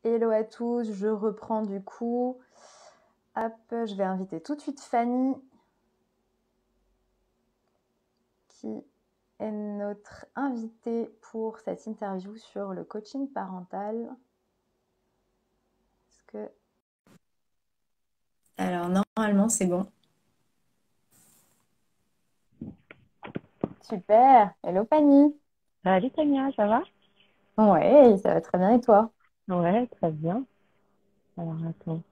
Hello à tous, je reprends du coup. Hop, je vais inviter tout de suite Fanny, qui est notre invitée pour cette interview sur le coaching parental. Est-ce que... Alors, normalement, c'est bon. Super. Hello Fanny. Salut Tania, ça va? Ouais, ça va très bien et toi? Ouais, très bien. Alors attends.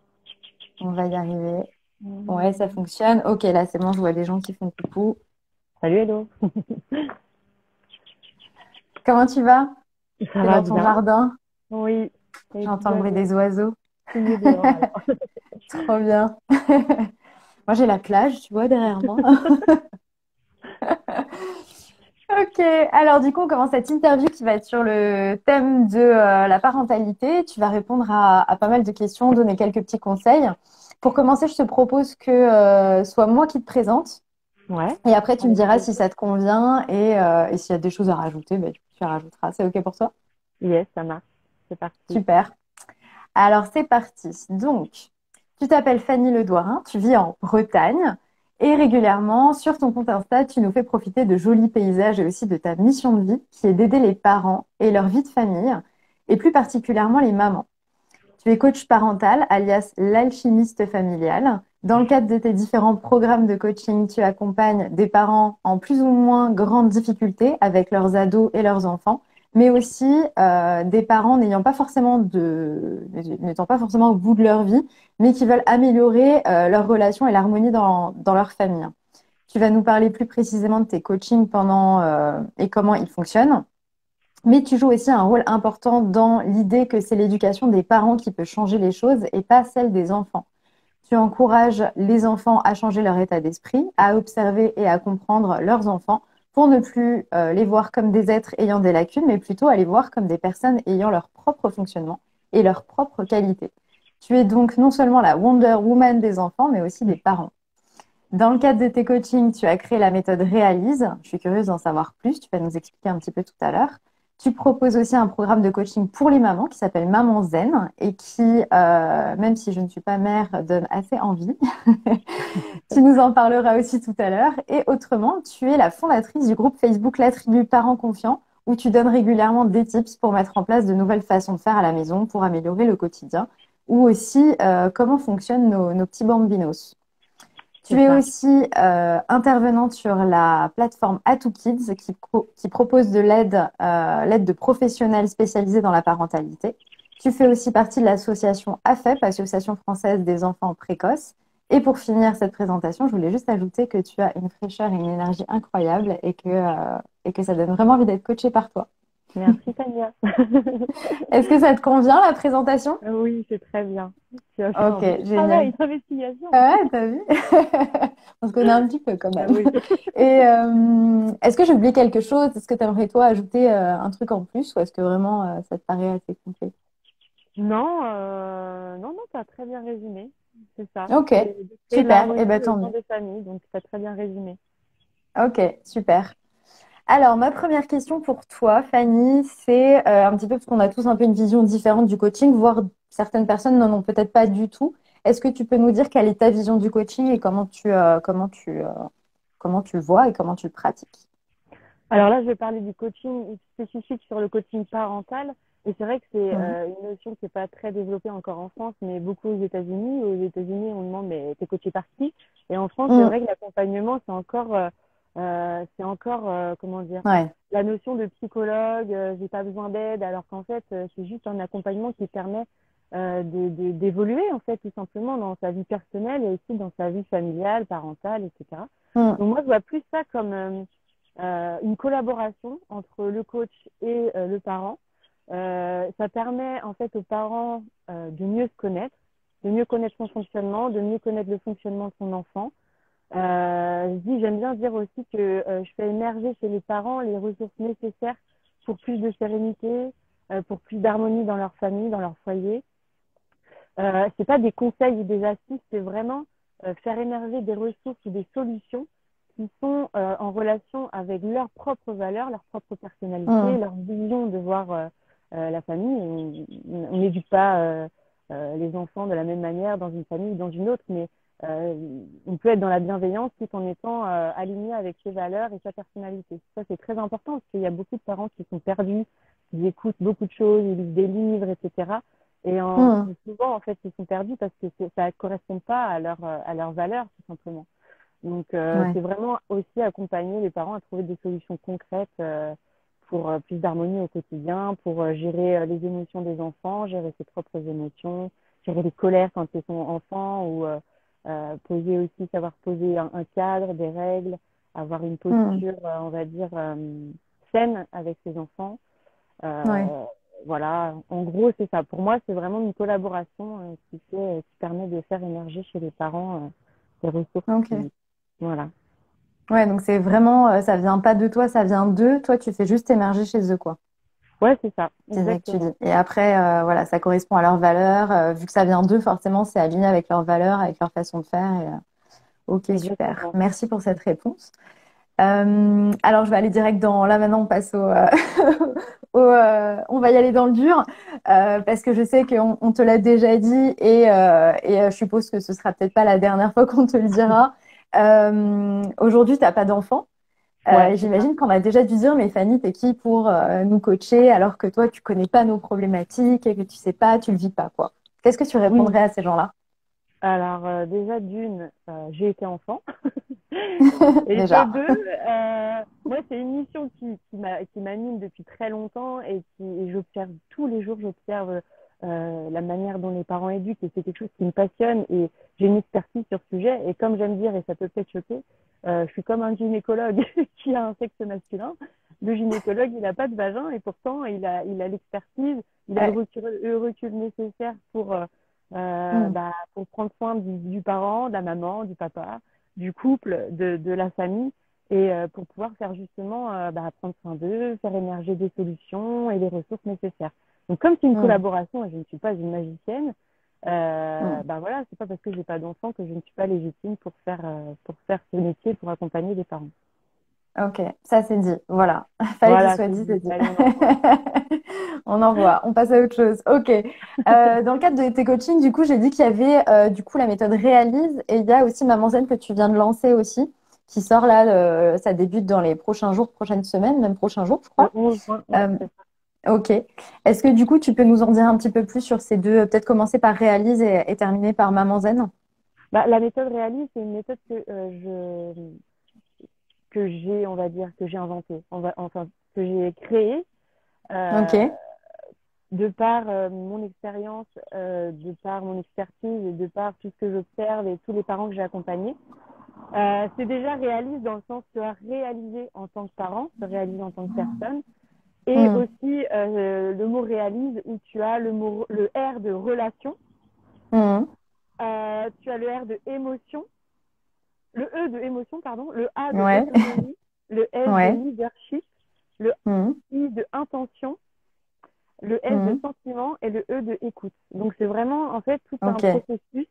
On va y arriver. Ouais, ça Hum, fonctionne. Ok, là, c'est bon, je vois des gens qui font coucou. Salut, hello. Comment tu vas? Ça T'es va dans ton bien? jardin? Oui, et tout J'entends le va bruit bien. des oiseaux. Je suis mieux dehors alors. Trop bien. Moi, j'ai la plage, tu vois, derrière moi. Ok, alors du coup, on commence cette interview qui va être sur le thème de la parentalité. Tu vas répondre à pas mal de questions, donner quelques petits conseils. Pour commencer, je te propose que soit moi qui te présente Ouais, et après tu me avec diras si plaisir. ça te convient et s'il y a des choses à rajouter, bah, du coup, tu rajouteras. C'est ok pour toi? Yes, ça marche. C'est parti. Super. Alors c'est parti. Donc, tu t'appelles Fanny Ledouarin, tu vis en Bretagne et régulièrement sur ton compte Insta, tu nous fais profiter de jolis paysages et aussi de ta mission de vie qui est d'aider les parents et leur vie de famille et plus particulièrement les mamans. Tu es coach parental, alias l'alchimiste familial. Dans le cadre de tes différents programmes de coaching, tu accompagnes des parents en plus ou moins grande difficulté avec leurs ados et leurs enfants, mais aussi des parents n'étant pas forcément au bout de leur vie, mais qui veulent améliorer leur relation et l'harmonie dans leur famille. Tu vas nous parler plus précisément de tes coachings et comment ils fonctionnent. Mais tu joues aussi un rôle important dans l'idée que c'est l'éducation des parents qui peut changer les choses et pas celle des enfants. Tu encourages les enfants à changer leur état d'esprit, à observer et à comprendre leurs enfants pour ne plus les voir comme des êtres ayant des lacunes, mais plutôt à les voir comme des personnes ayant leur propre fonctionnement et leur propre qualité. Tu es donc non seulement la Wonder Woman des enfants, mais aussi des parents. Dans le cadre de tes coachings, tu as créé la méthode Réalise. Je suis curieuse d'en savoir plus. Tu vas nous expliquer un petit peu tout à l'heure. Tu proposes aussi un programme de coaching pour les mamans qui s'appelle Maman Zen et qui, même si je ne suis pas mère, donne assez envie. Tu nous en parleras aussi tout à l'heure. Et autrement, tu es la fondatrice du groupe Facebook La Tribu Parents Confiants où tu donnes régulièrement des tips pour mettre en place de nouvelles façons de faire à la maison pour améliorer le quotidien ou aussi comment fonctionnent nos petits bambinos. Tu C'est es ça. aussi intervenante sur la plateforme A2Kids qui propose de l'aide de professionnels spécialisés dans la parentalité. Tu fais aussi partie de l'association AFEP, Association française des enfants précoces. Et pour finir cette présentation, je voulais juste ajouter que tu as une fraîcheur et une énergie incroyables et que ça donne vraiment envie d'être coachée par toi. Merci Tania. Est-ce que ça te convient, la présentation? Oui, c'est très bien. Tu as fait Ok, un bon génial. travail d'investigation. Ah ouais, t'as vu? On se connaît un petit peu quand Ah même. oui. Et est-ce que j'ai oublié quelque chose? Est-ce que tu aimerais toi ajouter un truc en plus ou est-ce que vraiment ça te paraît assez complet? Non, non, non, tu as très bien résumé. C'est ça. Ok, C'est de créer de super. Eh l'harmonie ben au tant sein mieux. des familles, donc tu as très bien résumé. Ok, super. Alors, ma première question pour toi, Fanny, c'est un petit peu parce qu'on a tous un peu une vision différente du coaching, voire certaines personnes n'en ont peut-être pas du tout. Est-ce que tu peux nous dire quelle est ta vision du coaching et comment tu le vois et comment tu le pratiques? Alors là, je vais parler du coaching spécifique sur le coaching parental. Et c'est vrai que c'est Mhm. une notion qui n'est pas très développée encore en France, mais beaucoup aux États-Unis. Aux États-Unis, on demande, mais t'es coaché par qui? Et en France, c'est Mhm. vrai que l'accompagnement, c'est encore, comment dire, Ouais. la notion de psychologue, j'ai pas besoin d'aide, alors qu'en fait, c'est juste un accompagnement qui permet d'évoluer, en fait, tout simplement dans sa vie personnelle et aussi dans sa vie familiale, parentale, etc. Mhm. Donc moi, je vois plus ça comme une collaboration entre le coach et le parent. Ça permet en fait aux parents de mieux se connaître, de mieux connaître son fonctionnement, de mieux connaître le fonctionnement de son enfant. J'aime bien dire aussi que je fais émerger chez les parents les ressources nécessaires pour plus de sérénité, pour plus d'harmonie dans leur famille, dans leur foyer. C'est pas des conseils ou des astuces, c'est vraiment faire émerger des ressources ou des solutions qui sont en relation avec leurs propres valeurs, leur propre personnalité, Mhm. leur vision de voir la famille, on n'éduque pas les enfants de la même manière dans une famille ou dans une autre, mais on peut être dans la bienveillance tout en étant aligné avec ses valeurs et sa personnalité. Ça, c'est très important parce qu'il y a beaucoup de parents qui sont perdus, qui écoutent beaucoup de choses, ils lisent des livres, etc. Et Hmm. souvent, en fait, ils sont perdus parce que ça ne correspond pas à leurs valeurs, tout simplement. Donc, Ouais. c'est vraiment aussi accompagner les parents à trouver des solutions concrètes pour plus d'harmonie au quotidien, pour gérer les émotions des enfants, gérer ses propres émotions, gérer les colères quand ils sont enfants, ou poser aussi, savoir poser un cadre, des règles, avoir une Hmm. posture, on va dire, saine avec ses enfants. Ouais. Euh, voilà, en gros, c'est ça. Pour moi, c'est vraiment une collaboration qui permet de faire émerger chez les parents des ressources Ok. qui, voilà. Ouais, donc c'est vraiment, ça vient pas de toi, ça vient d'eux. Toi, tu fais juste émerger chez eux, quoi. Ouais, c'est ça, C'est ça que tu exactement. dis. Et après, voilà, ça correspond à leurs valeurs. Vu que ça vient d'eux, forcément, c'est aligné avec leurs valeurs, avec leur façon de faire. Ok, super. Exactement. Merci pour cette réponse. Alors, je vais aller direct dans. Là, maintenant, on passe on va y aller dans le dur parce que je sais qu'on te l'a déjà dit et je suppose que ce sera peut-être pas la dernière fois qu'on te le dira. Aujourd'hui, tu n'as pas d'enfant. Ouais, c'est ça. J'imagine qu'on a déjà dû dire, mais Fanny, t'es qui pour nous coacher alors que toi, tu connais pas nos problématiques et que tu sais pas, tu le vis pas, quoi. Qu'est-ce que tu Oui. répondrais à ces gens-là? Alors, déjà, d'une, j'ai été enfant. Et de Déjà. deux, moi, c'est une mission qui m'anime depuis très longtemps et j'observe tous les jours, j'observe la manière dont les parents éduquent et c'est quelque chose qui me passionne et j'ai une expertise sur ce sujet. Et comme j'aime dire, et ça peut peut-être choquer, je suis comme un gynécologue qui a un sexe masculin. Le gynécologue, il n'a pas de vagin et pourtant, il a l'expertise, il a Ouais. le recul nécessaire Mm. pour prendre soin du parent, de la maman, du papa, du couple, de la famille, et pour pouvoir faire justement prendre soin d'eux, faire émerger des solutions et les ressources nécessaires. Donc comme c'est une Mm. collaboration et je ne suis pas une magicienne, Mm. voilà, c'est pas parce que j'ai pas d'enfant que je ne suis pas légitime pour faire ce métier, pour accompagner les parents. Ok, ça c'est dit. Voilà. Fallait qu'il Voilà, soit c'est dit, c'est dit. dit. Allez, on envoie. On envoie, on passe à autre chose. Ok. Dans le cadre de tes coachings, du coup, j'ai dit qu'il y avait du coup la méthode Réalise et il y a aussi Maman Zen que tu viens de lancer aussi, qui sort là, ça débute dans les prochains jours, prochaines semaines, même prochains jours, je Le crois. 11 juin, ouais, Euh, c'est ça. ok. Est-ce que du coup, tu peux nous en dire un petit peu plus sur ces deux, peut-être commencer par Réalise et terminer par Maman Zen? La méthode réaliste, c'est une méthode que j'ai, on va dire, que j'ai inventée, enfin, que j'ai créée Ok. euh, de par mon expérience, de par mon expertise et de par tout ce que j'observe et tous les parents que j'ai accompagnés. C'est déjà réaliste dans le sens de réaliser en tant que parent, se réaliser en tant que personne. Et Hmm. aussi le mot réalise où tu as le R de relation, Hmm. tu as le R de émotion, le E de émotion, pardon, le A de Ouais. autonomie, le S de Ouais. leadership, le Hmm. I de intention, le S de Hmm. sentiment et le E de écoute. Donc c'est vraiment en fait tout un Ok. processus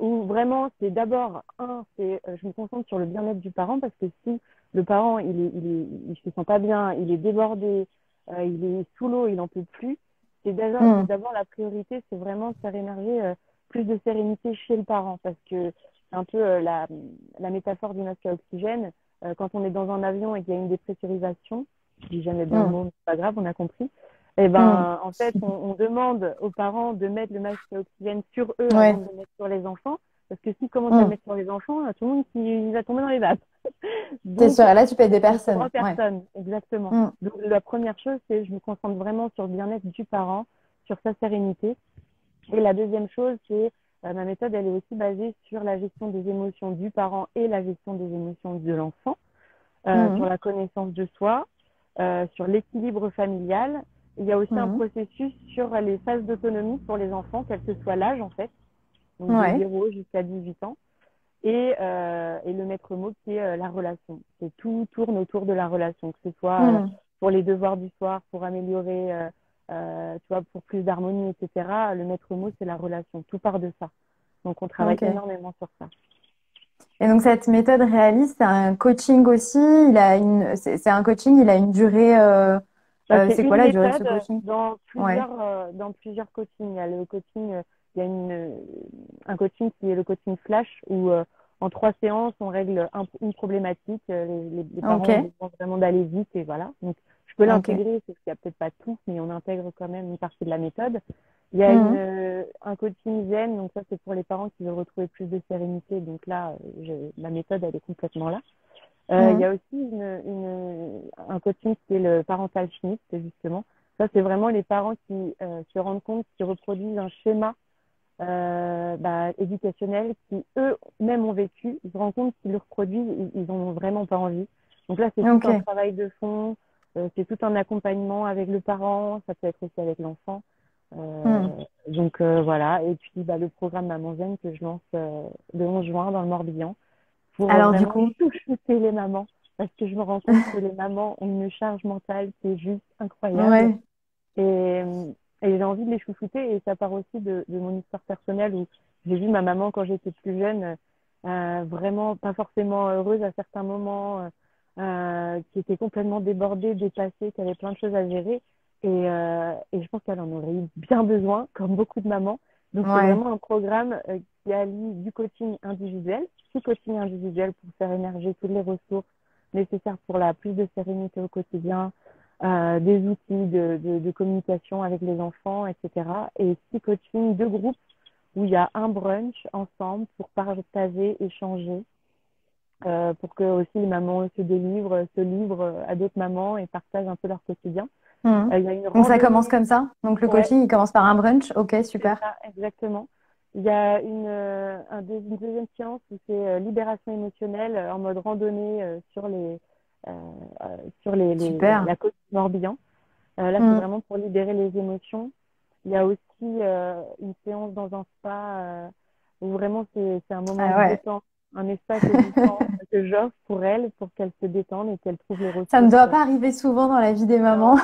où vraiment c'est d'abord je me concentre sur le bien-être du parent parce que si le parent il se sent pas bien, il est débordé, il est sous l'eau, il n'en peut plus, Hmm. c'est d'abord la priorité, c'est vraiment de faire émerger plus de sérénité chez le parent parce que c'est un peu la métaphore du masque à oxygène. Quand on est dans un avion et qu'il y a une dépressurisation, je dis jamais bien le Hmm. mot, mais c'est pas grave, on a compris. Eh Hmm. ben, en fait, on demande aux parents de mettre le masque à oxygène sur eux avant Ouais. de le mettre sur les enfants, parce que s'ils commencent à le Hmm. mettre sur les enfants, il y a tout le monde qui va tomber dans les vagues. C'est Donc, sûr. Et là, tu payes des on ne sauvera personnes. Ouais. personne, exactement. Hmm. Donc, la première chose, c'est je me concentre vraiment sur le bien-être du parent, sur sa sérénité. Et la deuxième chose, c'est ma méthode, elle est aussi basée sur la gestion des émotions du parent et la gestion des émotions de l'enfant, sur Hmm. la connaissance de soi, sur l'équilibre familial. Il y a aussi un Hmm. processus sur les phases d'autonomie pour les enfants, quel que soit l'âge en fait, donc de Ouais. 0 jusqu'à 18 ans. Et le maître mot qui est la relation. C'est tout tourne autour de la relation, que ce soit Hmm. pour les devoirs du soir, pour améliorer, tu vois, pour plus d'harmonie, etc. Le maître mot, c'est la relation. Tout part de ça. Donc on travaille Ok. énormément sur ça. Et donc, cette méthode réaliste, c'est un coaching aussi. C'est un coaching, il a une durée. Bah, c'est C'est quoi une la durée de ce méthode coaching? Ouais. dans plusieurs coachings. Il y a le coaching, il y a un coaching qui est le coaching flash où en 3 séances, on règle une problématique. Les parents ont Ok. besoin vraiment d'aller vite et voilà. Donc, je peux Ok. l'intégrer, parce qu'il n'y a peut-être pas tout, mais on intègre quand même une partie de la méthode. Il y a Mhm. un coaching zen, donc ça c'est pour les parents qui veulent retrouver plus de sérénité. Donc là, la méthode, elle est complètement là. Il y Mhm. a aussi un coaching qui est le parental shift, justement. Ça, c'est vraiment les parents qui se rendent compte qu'ils reproduisent un schéma éducationnel qui, eux-mêmes, ont vécu. Ils se rendent compte qu'ils le reproduisent, ils n'en ont vraiment pas envie. Donc là, c'est tout un Ok. travail de fond, c'est tout un accompagnement avec le parent, ça peut être aussi avec l'enfant. Mhm. Voilà. Et puis, le programme Maman Zen que je lance le 11 juin dans le Morbihan pour Alors du vraiment coup, chouchouter les mamans, parce que je me rends compte que les mamans ont une charge mentale qui est juste incroyable. ouais. Et, et j'ai envie de les chouchouter, et ça part aussi de mon histoire personnelle où j'ai vu ma maman quand j'étais plus jeune, vraiment pas forcément heureuse à certains moments, qui était complètement débordée, dépassée, qui avait plein de choses à gérer. Et je pense qu'elle en aurait eu bien besoin, comme beaucoup de mamans. Donc c'est Ouais. vraiment un programme qui allie du coaching individuel, du coaching individuel pour faire émerger toutes les ressources nécessaires pour la plus de sérénité au quotidien, des outils de communication avec les enfants, etc. Et 6 coachings de groupe où il y a un brunch ensemble pour partager, échanger, pour que aussi les mamans se livrent à d'autres mamans et partagent un peu leur quotidien. Mhm. Il y a une Donc ça commence randonnée, comme ça. Donc le ouais, coaching, il commence par un brunch. Ok, c'est super. ça, exactement. Il y a une deuxième séance où c'est libération émotionnelle en mode randonnée euh, sur Super. la côte du Morbihan. Là, c'est Mhm. vraiment pour libérer les émotions. Il y a aussi une séance dans un spa où vraiment c'est un moment Ah de ouais. détente, un espace édifiant que j'offre pour elle, pour qu'elle se détende et qu'elle trouve les Ça ne ressources. doit pas arriver souvent dans la vie des mamans.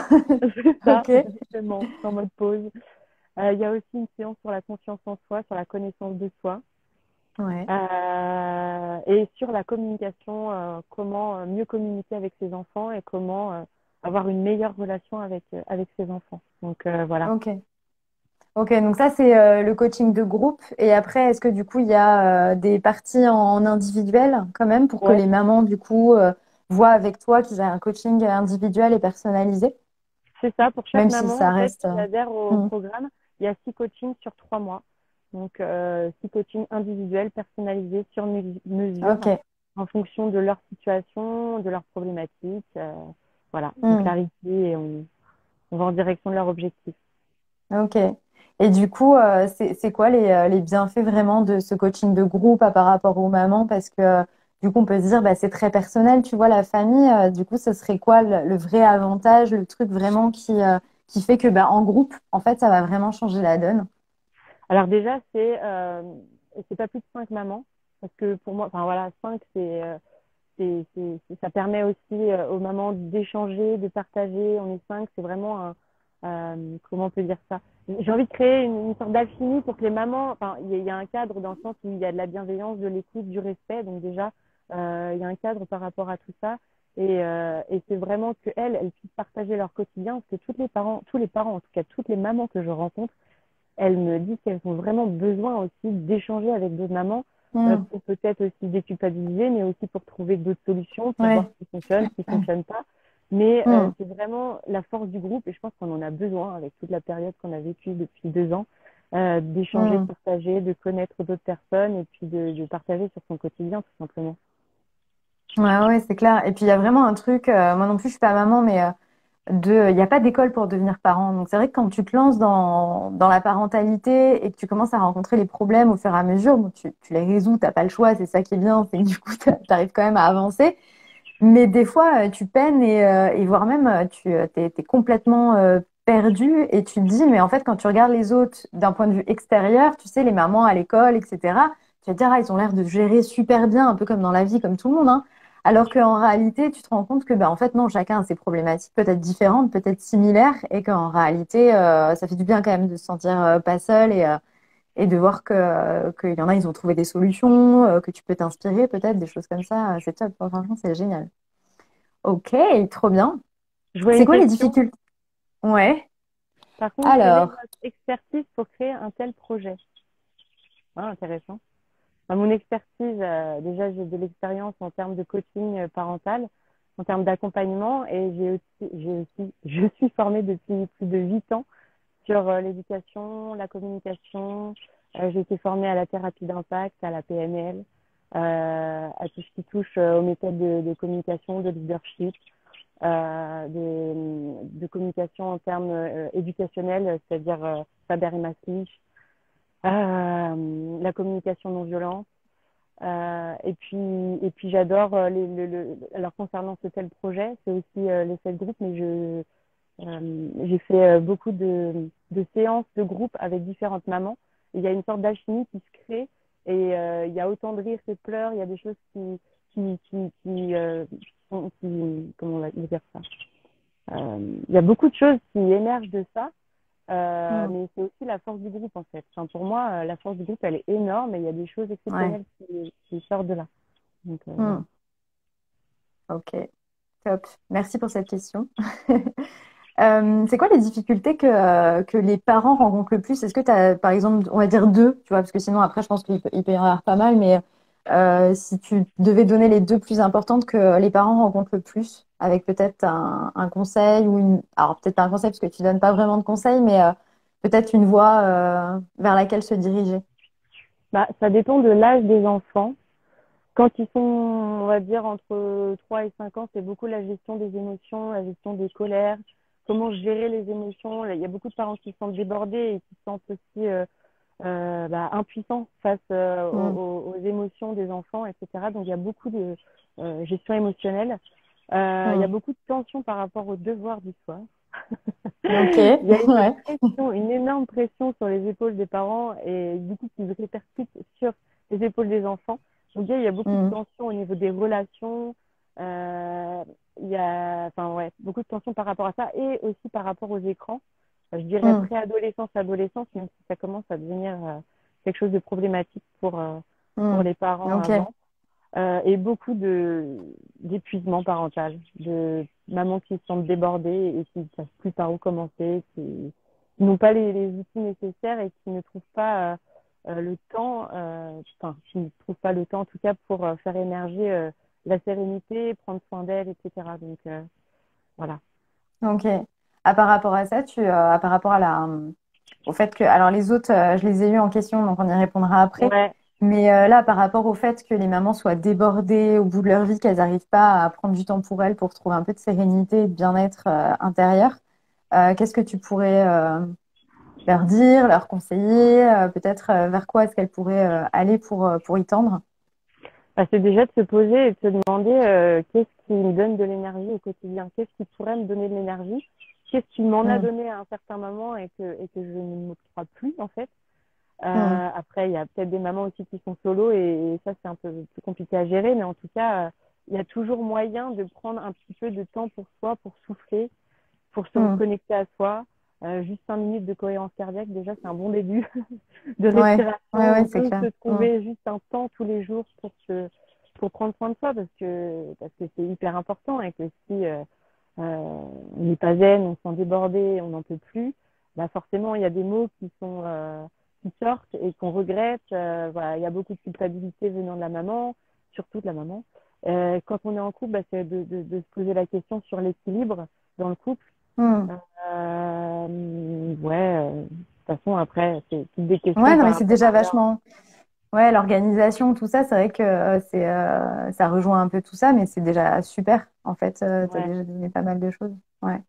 Non, c'est ça, Ok. exactement, en mode pause. Il y a aussi une séance sur la confiance en soi, sur la connaissance de soi, Ouais. et sur la communication, comment mieux communiquer avec ses enfants et comment avoir une meilleure relation avec ses enfants. Donc voilà. Ok. Ok, donc ça c'est le coaching de groupe. Et après, est-ce que du coup il y a des parties en individuel quand même pour que Ouais, les mamans du coup voient avec toi qu'ils aient un coaching individuel et personnalisé, c'est ça. Pour chaque même si maman, ça en fait, reste. qui adhère au Hmm. programme, il y a 6 coachings sur 3 mois. Donc 6 coachings individuels, personnalisés, sur mesure, Ok. en fonction de leur situation, de leurs problématiques. Voilà, on Hmm. clarifie et on va en direction de leur objectif. Ok. Et du coup, c'est quoi les bienfaits vraiment de ce coaching de groupe par rapport aux mamans? Parce que du coup, on peut se dire, bah, c'est très personnel, tu vois, la famille. Du coup, ce serait quoi le vrai avantage, le truc vraiment qui fait que bah, en groupe, en fait, ça va vraiment changer la donne? Alors déjà, c'est pas plus de 5 mamans, parce que pour moi, enfin voilà, 5, ça permet aussi aux mamans d'échanger, de partager. On est 5, c'est vraiment comment on peut dire ça? J'ai envie de créer une sorte d'alchimie pour que les mamans, enfin, il y a un cadre dans le sens où il y a de la bienveillance, de l'écoute, du respect. Donc déjà, il y a un cadre par rapport à tout ça. Et c'est vraiment que elles puissent partager leur quotidien, parce que tous les parents, en tout cas toutes les mamans que je rencontre, elles me disent qu'elles ont vraiment besoin aussi d'échanger avec d'autres mamans Hmm. pour peut-être aussi déculpabiliser, mais aussi pour trouver d'autres solutions, pour voir Ouais. ce qui fonctionne pas. Mais Hmm. c'est vraiment la force du groupe et je pense qu'on en a besoin avec toute la période qu'on a vécue depuis 2 ans, d'échanger, de Hmm. partager, de connaître d'autres personnes et puis de partager sur son quotidien tout simplement. Ouais, ouais, c'est clair. Et puis, il y a vraiment un truc, moi non plus, je suis pas maman, mais il n'y a pas d'école pour devenir parent. Donc, c'est vrai que quand tu te lances dans la parentalité et que tu commences à rencontrer les problèmes au fur et à mesure, bon, tu les résous, t'as pas le choix, c'est ça qui est bien, c'est que du coup, tu arrives quand même à avancer. Mais des fois, tu peines et voire même, t'es complètement perdu et tu te dis, mais en fait, quand tu regardes les autres d'un point de vue extérieur, tu sais, les mamans à l'école, etc., tu vas te dire, ah, ils ont l'air de gérer super bien, un peu comme dans la vie, comme tout le monde, hein. Alors qu'en réalité, tu te rends compte que, bah, en fait, non, chacun a ses problématiques peut-être différentes, peut-être similaires, et qu'en réalité, ça fait du bien quand même de se sentir pas seul et de voir qu'il y en a, ils ont trouvé des solutions, que tu peux t'inspirer peut-être, des choses comme ça. C'est top, franchement, c'est génial. Ok, trop bien. Je vois C'est une quoi les question. difficultés? Ouais. Par contre, quelle est Alors, votre expertise pour créer un tel projet? Ah, intéressant. Bah, mon expertise, déjà, j'ai de l'expérience en termes de coaching parental, en termes d'accompagnement, et je suis formée depuis plus de 8 ans sur l'éducation, la communication. J'ai été formée à la thérapie d'impact, à la PNL, à tout ce qui touche aux méthodes de communication, de leadership, de communication en termes éducationnels, c'est-à-dire Faber et Maslich, la communication non violente. Et puis j'adore alors concernant ce tel projet, c'est aussi l'essai de groupe, mais j'ai fait beaucoup de séances de groupe avec différentes mamans. Il y a une sorte d'alchimie qui se crée et il y a autant de rires que de pleurs. Il y a des choses comment on va dire ça? Il y a beaucoup de choses qui émergent de ça. hmm, Mais c'est aussi la force du groupe en fait. Enfin, pour moi, la force du groupe, elle est énorme et il y a des choses ouais. exceptionnelles qui sortent de là. Donc Hmm, voilà. ok, top. Merci pour cette question. C'est quoi les difficultés que les parents rencontrent le plus? Est-ce que tu as, par exemple, on va dire deux, tu vois, parce que sinon, après, je pense qu'il peut y en avoir pas mal, mais si tu devais donner les deux plus importantes que les parents rencontrent le plus, avec peut-être un conseil ou une... Alors, peut-être pas un conseil, parce que tu donnes pas vraiment de conseils, mais peut-être une voie vers laquelle se diriger. Bah, ça dépend de l'âge des enfants. Quand ils sont, on va dire, entre 3 et 5 ans, c'est beaucoup la gestion des émotions, la gestion des colères, comment gérer les émotions. Il y a beaucoup de parents qui se sentent débordés et qui se sentent aussi impuissants face Hmm, aux émotions des enfants, etc. Donc il y a beaucoup de gestion émotionnelle. Il y a hmm. beaucoup de tensions par rapport aux devoirs du soir. Ok, Il y a une ouais. pression, une énorme pression sur les épaules des parents et du coup qui se répercute sur les épaules des enfants. Donc il y a beaucoup de Hmm, tensions au niveau des relations. Euh, il y a, enfin ouais, beaucoup de tensions par rapport à ça et aussi par rapport aux écrans. Je dirais hmm, préadolescence, adolescence, même si ça commence à devenir quelque chose de problématique pour hmm. les parents Ok, avant. Et beaucoup d'épuisement parental, de mamans qui se sentent débordées et qui ne savent plus par où commencer, qui n'ont pas les outils nécessaires et qui ne trouvent pas le temps, enfin, qui ne trouvent pas le temps en tout cas pour faire émerger la sérénité, prendre soin d'elles, etc. Donc voilà. ok. Par rapport à ça, par rapport à au fait que, alors les autres, je les ai eus en question, donc on y répondra après. Ouais, Mais là, par rapport au fait que les mamans soient débordées au bout de leur vie, qu'elles n'arrivent pas à prendre du temps pour elles pour trouver un peu de sérénité et de bien-être intérieur, qu'est-ce que tu pourrais leur dire, leur conseiller, peut-être vers quoi est-ce qu'elles pourraient aller pour y tendre? bah, c'est déjà de se poser et de se demander qu'est-ce qui me donne de l'énergie au quotidien, qu'est-ce qui pourrait me donner de l'énergie, qu'est-ce qui m'en a Hmm, donné à un certain moment et que je ne m'octroie plus en fait. hmm, Après, il y a peut-être des mamans aussi qui sont solo et ça c'est un peu plus compliqué à gérer, mais en tout cas, il y a toujours moyen de prendre un petit peu de temps pour soi, pour souffler, pour se hmm. reconnecter à soi. Juste 5 minutes de cohérence cardiaque, déjà, c'est un bon début de Ouais, respiration. ouais, ouais, On c'est peut clair. se Hmm, trouver juste un temps tous les jours pour prendre soin de soi parce que c'est hyper important et que si on n'est pas zen, on se sent débordé, on n'en peut plus, bah forcément, il y a des mots qui sortent et qu'on regrette. Voilà, il y a beaucoup de culpabilité venant de la maman, surtout de la maman. Quand on est en couple, bah, c'est de se poser la question sur l'équilibre dans le couple. hmm. De toute façon, après, c'est toutes des questions Ouais, non, par mais c'est rapport déjà à leur... vachement. Ouais, l'organisation, tout ça, c'est vrai que ça rejoint un peu tout ça, mais c'est déjà super. En fait, tu as Ouais, déjà donné pas mal de choses. Ouais.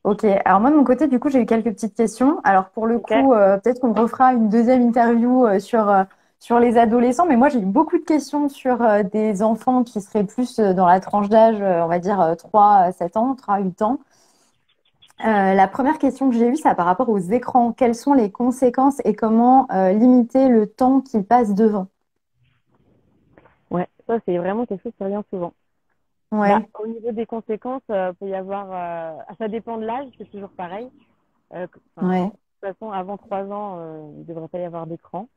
Ok. Alors moi, de mon côté, du coup, j'ai eu quelques petites questions. Alors pour le ok. coup, peut-être qu'on refera une deuxième interview sur les adolescents, mais moi, j'ai eu beaucoup de questions sur des enfants qui seraient plus dans la tranche d'âge, on va dire 3 7 ans, 3 8 ans. La première question que j'ai eue, c'est par rapport aux écrans. Quelles sont les conséquences et comment limiter le temps qu'ils passent devant? Ouais, ça, c'est vraiment quelque chose qui revient souvent. Bah, Ouais, au niveau des conséquences, peut y avoir... ça dépend de l'âge, c'est toujours pareil. Enfin, ouais. de toute façon, avant 3 ans, il ne devrait pas y avoir d'écran.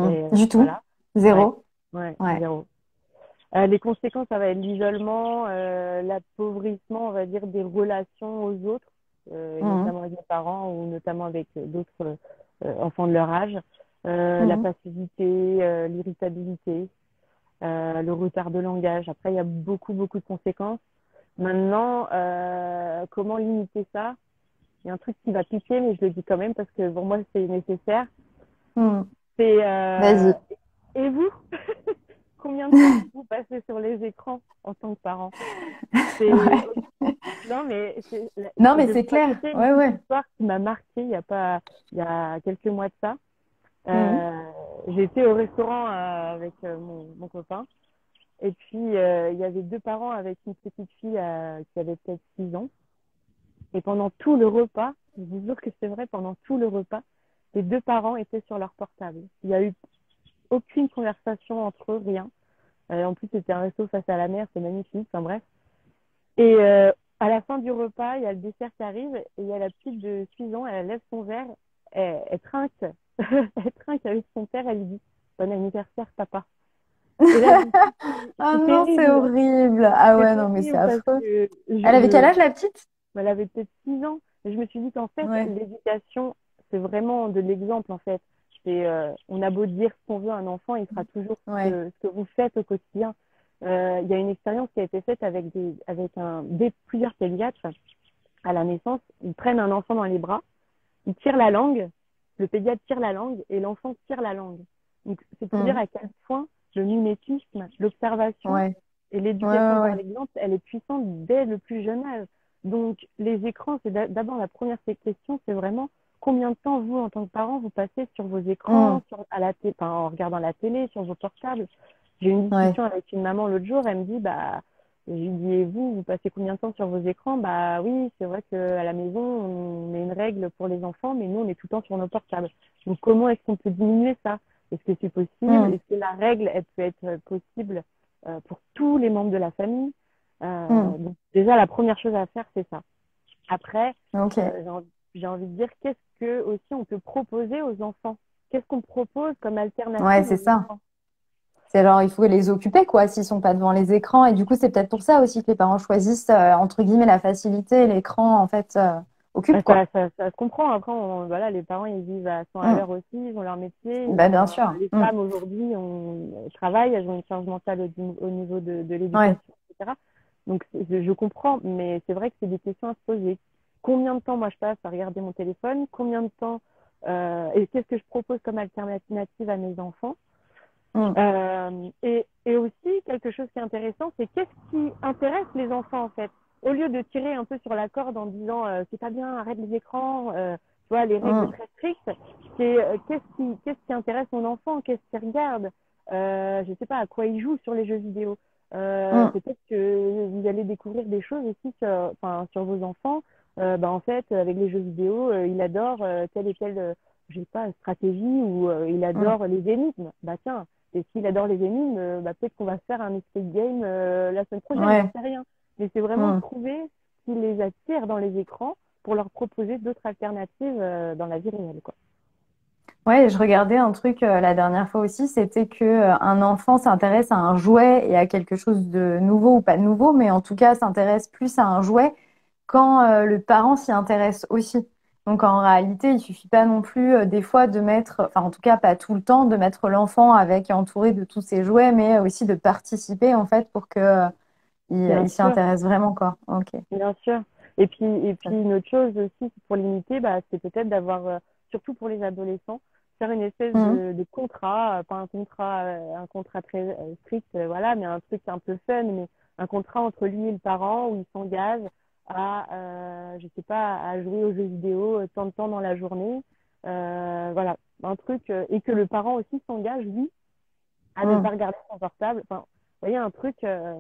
Et Du tout. voilà. Ouais, Zéro. ouais, Ouais. 0. Les conséquences, ça va être l'isolement, l'appauvrissement, on va dire, des relations aux autres. et Mhm. notamment avec mes parents ou notamment avec d'autres enfants de leur âge. La Mhm. passivité, l'irritabilité, le retard de langage. Après, il y a beaucoup, beaucoup de conséquences. Maintenant, comment limiter ça? Il y a un truc qui va piquer, mais je le dis quand même parce que pour moi, c'est nécessaire. Mhm. C'est Vas-y. et vous, combien de temps vous passez sur les écrans en tant que parent? C'est Ouais. non, mais Non, je mais vais c'est vous clair. raconter une Ouais, petite ouais. histoire qui m'a marquée il y a quelques mois de ça. Mhm. J'étais au restaurant avec mon copain. Et puis, il y avait deux parents avec une petite fille qui avait peut-être 6 ans. Et pendant tout le repas, je vous jure que c'est vrai, pendant tout le repas, les deux parents étaient sur leur portable. Il n'y a eu aucune conversation entre eux, rien. En plus, c'était un resto face à la mer, c'est magnifique, enfin bref. Et à la fin du repas, il y a le dessert qui arrive et il y a la petite de 6 ans, elle lève son verre, elle trinque, elle trinque avec son père, elle lui dit bon anniversaire, papa. Et là, je me suis dit, Ah c'est non, c'est terrible, horrible. Ah c'est ouais, non, mais c'est terrible parce affreux. que Elle avait quel âge, la petite? elle avait peut-être 6 ans. Et je me suis dit qu'en fait, Ouais, l'éducation, c'est vraiment de l'exemple, en fait. On a beau dire ce qu'on veut à un enfant, il fera toujours ouais. ce que vous faites au quotidien. Il y a une expérience qui a été faite avec plusieurs pédiatres à la naissance. Ils prennent un enfant dans les bras, ils tirent la langue, le pédiatre tire la langue et l'enfant tire la langue. Donc, c'est pour dire Mhm. à quel point le mimétisme, l'observation Ouais, et ouais, l'éducation ouais, par ouais. l'exemple, elle est puissante dès le plus jeune âge. Donc, les écrans, c'est d'abord la première question, c'est vraiment combien de temps vous, en tant que parent, vous passez sur vos écrans, Mhm. à la enfin, en regardant la télé, sur vos portables. J'ai eu une Ouais. discussion avec une maman l'autre jour, elle me dit, bah, je lui dis, et vous, vous passez combien de temps sur vos écrans? Bah oui, c'est vrai qu'à la maison, on met une règle pour les enfants, mais nous, on est tout le temps sur nos portables. Donc, comment est-ce qu'on peut diminuer ça? Est-ce que c'est possible? Mhm. Est-ce que la règle, elle peut être possible pour tous les membres de la famille? Mhm. Donc, déjà, la première chose à faire, c'est ça. Après, Ok. j'ai envie de dire, qu'est-ce que aussi on peut proposer aux enfants? Qu'est-ce qu'on propose comme Ouais, alternative c'est aux ça. écrans? C'est genre, il faut les occuper, quoi, s'ils sont pas devant les écrans. Et du coup, c'est peut-être pour ça aussi que les parents choisissent, entre guillemets, la facilité. Et l'écran, en fait, occupe, Bah, quoi. ça se comprend. Après, voilà, les parents, ils vivent à 100 à Mhm. l'heure aussi, ils ont leur métier, Bah, bien sûr. les Mhm. femmes aujourd'hui travaillent, elles ont une charge mentale au niveau de Ouais. l'éducation, etc. Donc, je comprends, mais c'est vrai que c'est des questions à se poser. Combien de temps, moi, je passe à regarder mon téléphone? Combien de temps, et qu'est-ce que je propose comme alternative à mes enfants? Mhm. Et aussi, quelque chose qui est intéressant, c'est qu'est-ce qui intéresse les enfants, en fait. Au lieu de tirer un peu sur la corde en disant c'est pas bien, arrête les écrans, tu vois, les règles Mhm. très strictes, c'est qu'est-ce qui intéresse mon enfant, qu'est-ce qu'il regarde, je sais pas, à quoi il joue sur les jeux vidéo. Mhm. Peut-être que vous allez découvrir des choses aussi enfin, sur vos enfants. Bah, en fait, avec les jeux vidéo, il adore telle et telle, je sais pas, stratégie ou il Mhm. adore les énigmes. Bah tiens, et s'il adore les énigmes, bah, peut-être qu'on va faire un escape game la semaine prochaine, j'en Ouais. sais rien. Mais c'est vraiment Mhm. trouver ce qui les attire dans les écrans pour leur proposer d'autres alternatives dans la vie réelle, quoi. Ouais, je regardais un truc la dernière fois aussi, c'était que un enfant s'intéresse à un jouet et à quelque chose de nouveau ou pas de nouveau, mais en tout cas s'intéresse plus à un jouet quand le parent s'y intéresse aussi. Donc en réalité, il suffit pas non plus des fois de mettre, enfin en tout cas pas tout le temps, de mettre l'enfant avec entouré de tous ses jouets, mais aussi de participer en fait pour que Bien il s'y sûr, intéresse vraiment quoi. Ok. bien sûr. Et puis une autre chose aussi pour limiter, bah, c'est peut-être d'avoir, surtout pour les adolescents, faire une espèce Mhm. de contrat, pas un contrat très strict, voilà, mais un truc un peu fun, mais un contrat entre lui et le parent où il s'engage à, je sais pas, à jouer aux jeux vidéo tant de temps dans la journée, voilà, un truc, et que le parent aussi s'engage, lui, à ne pas Mhm. regarder son portable. Enfin, vous voyez, un truc, euh,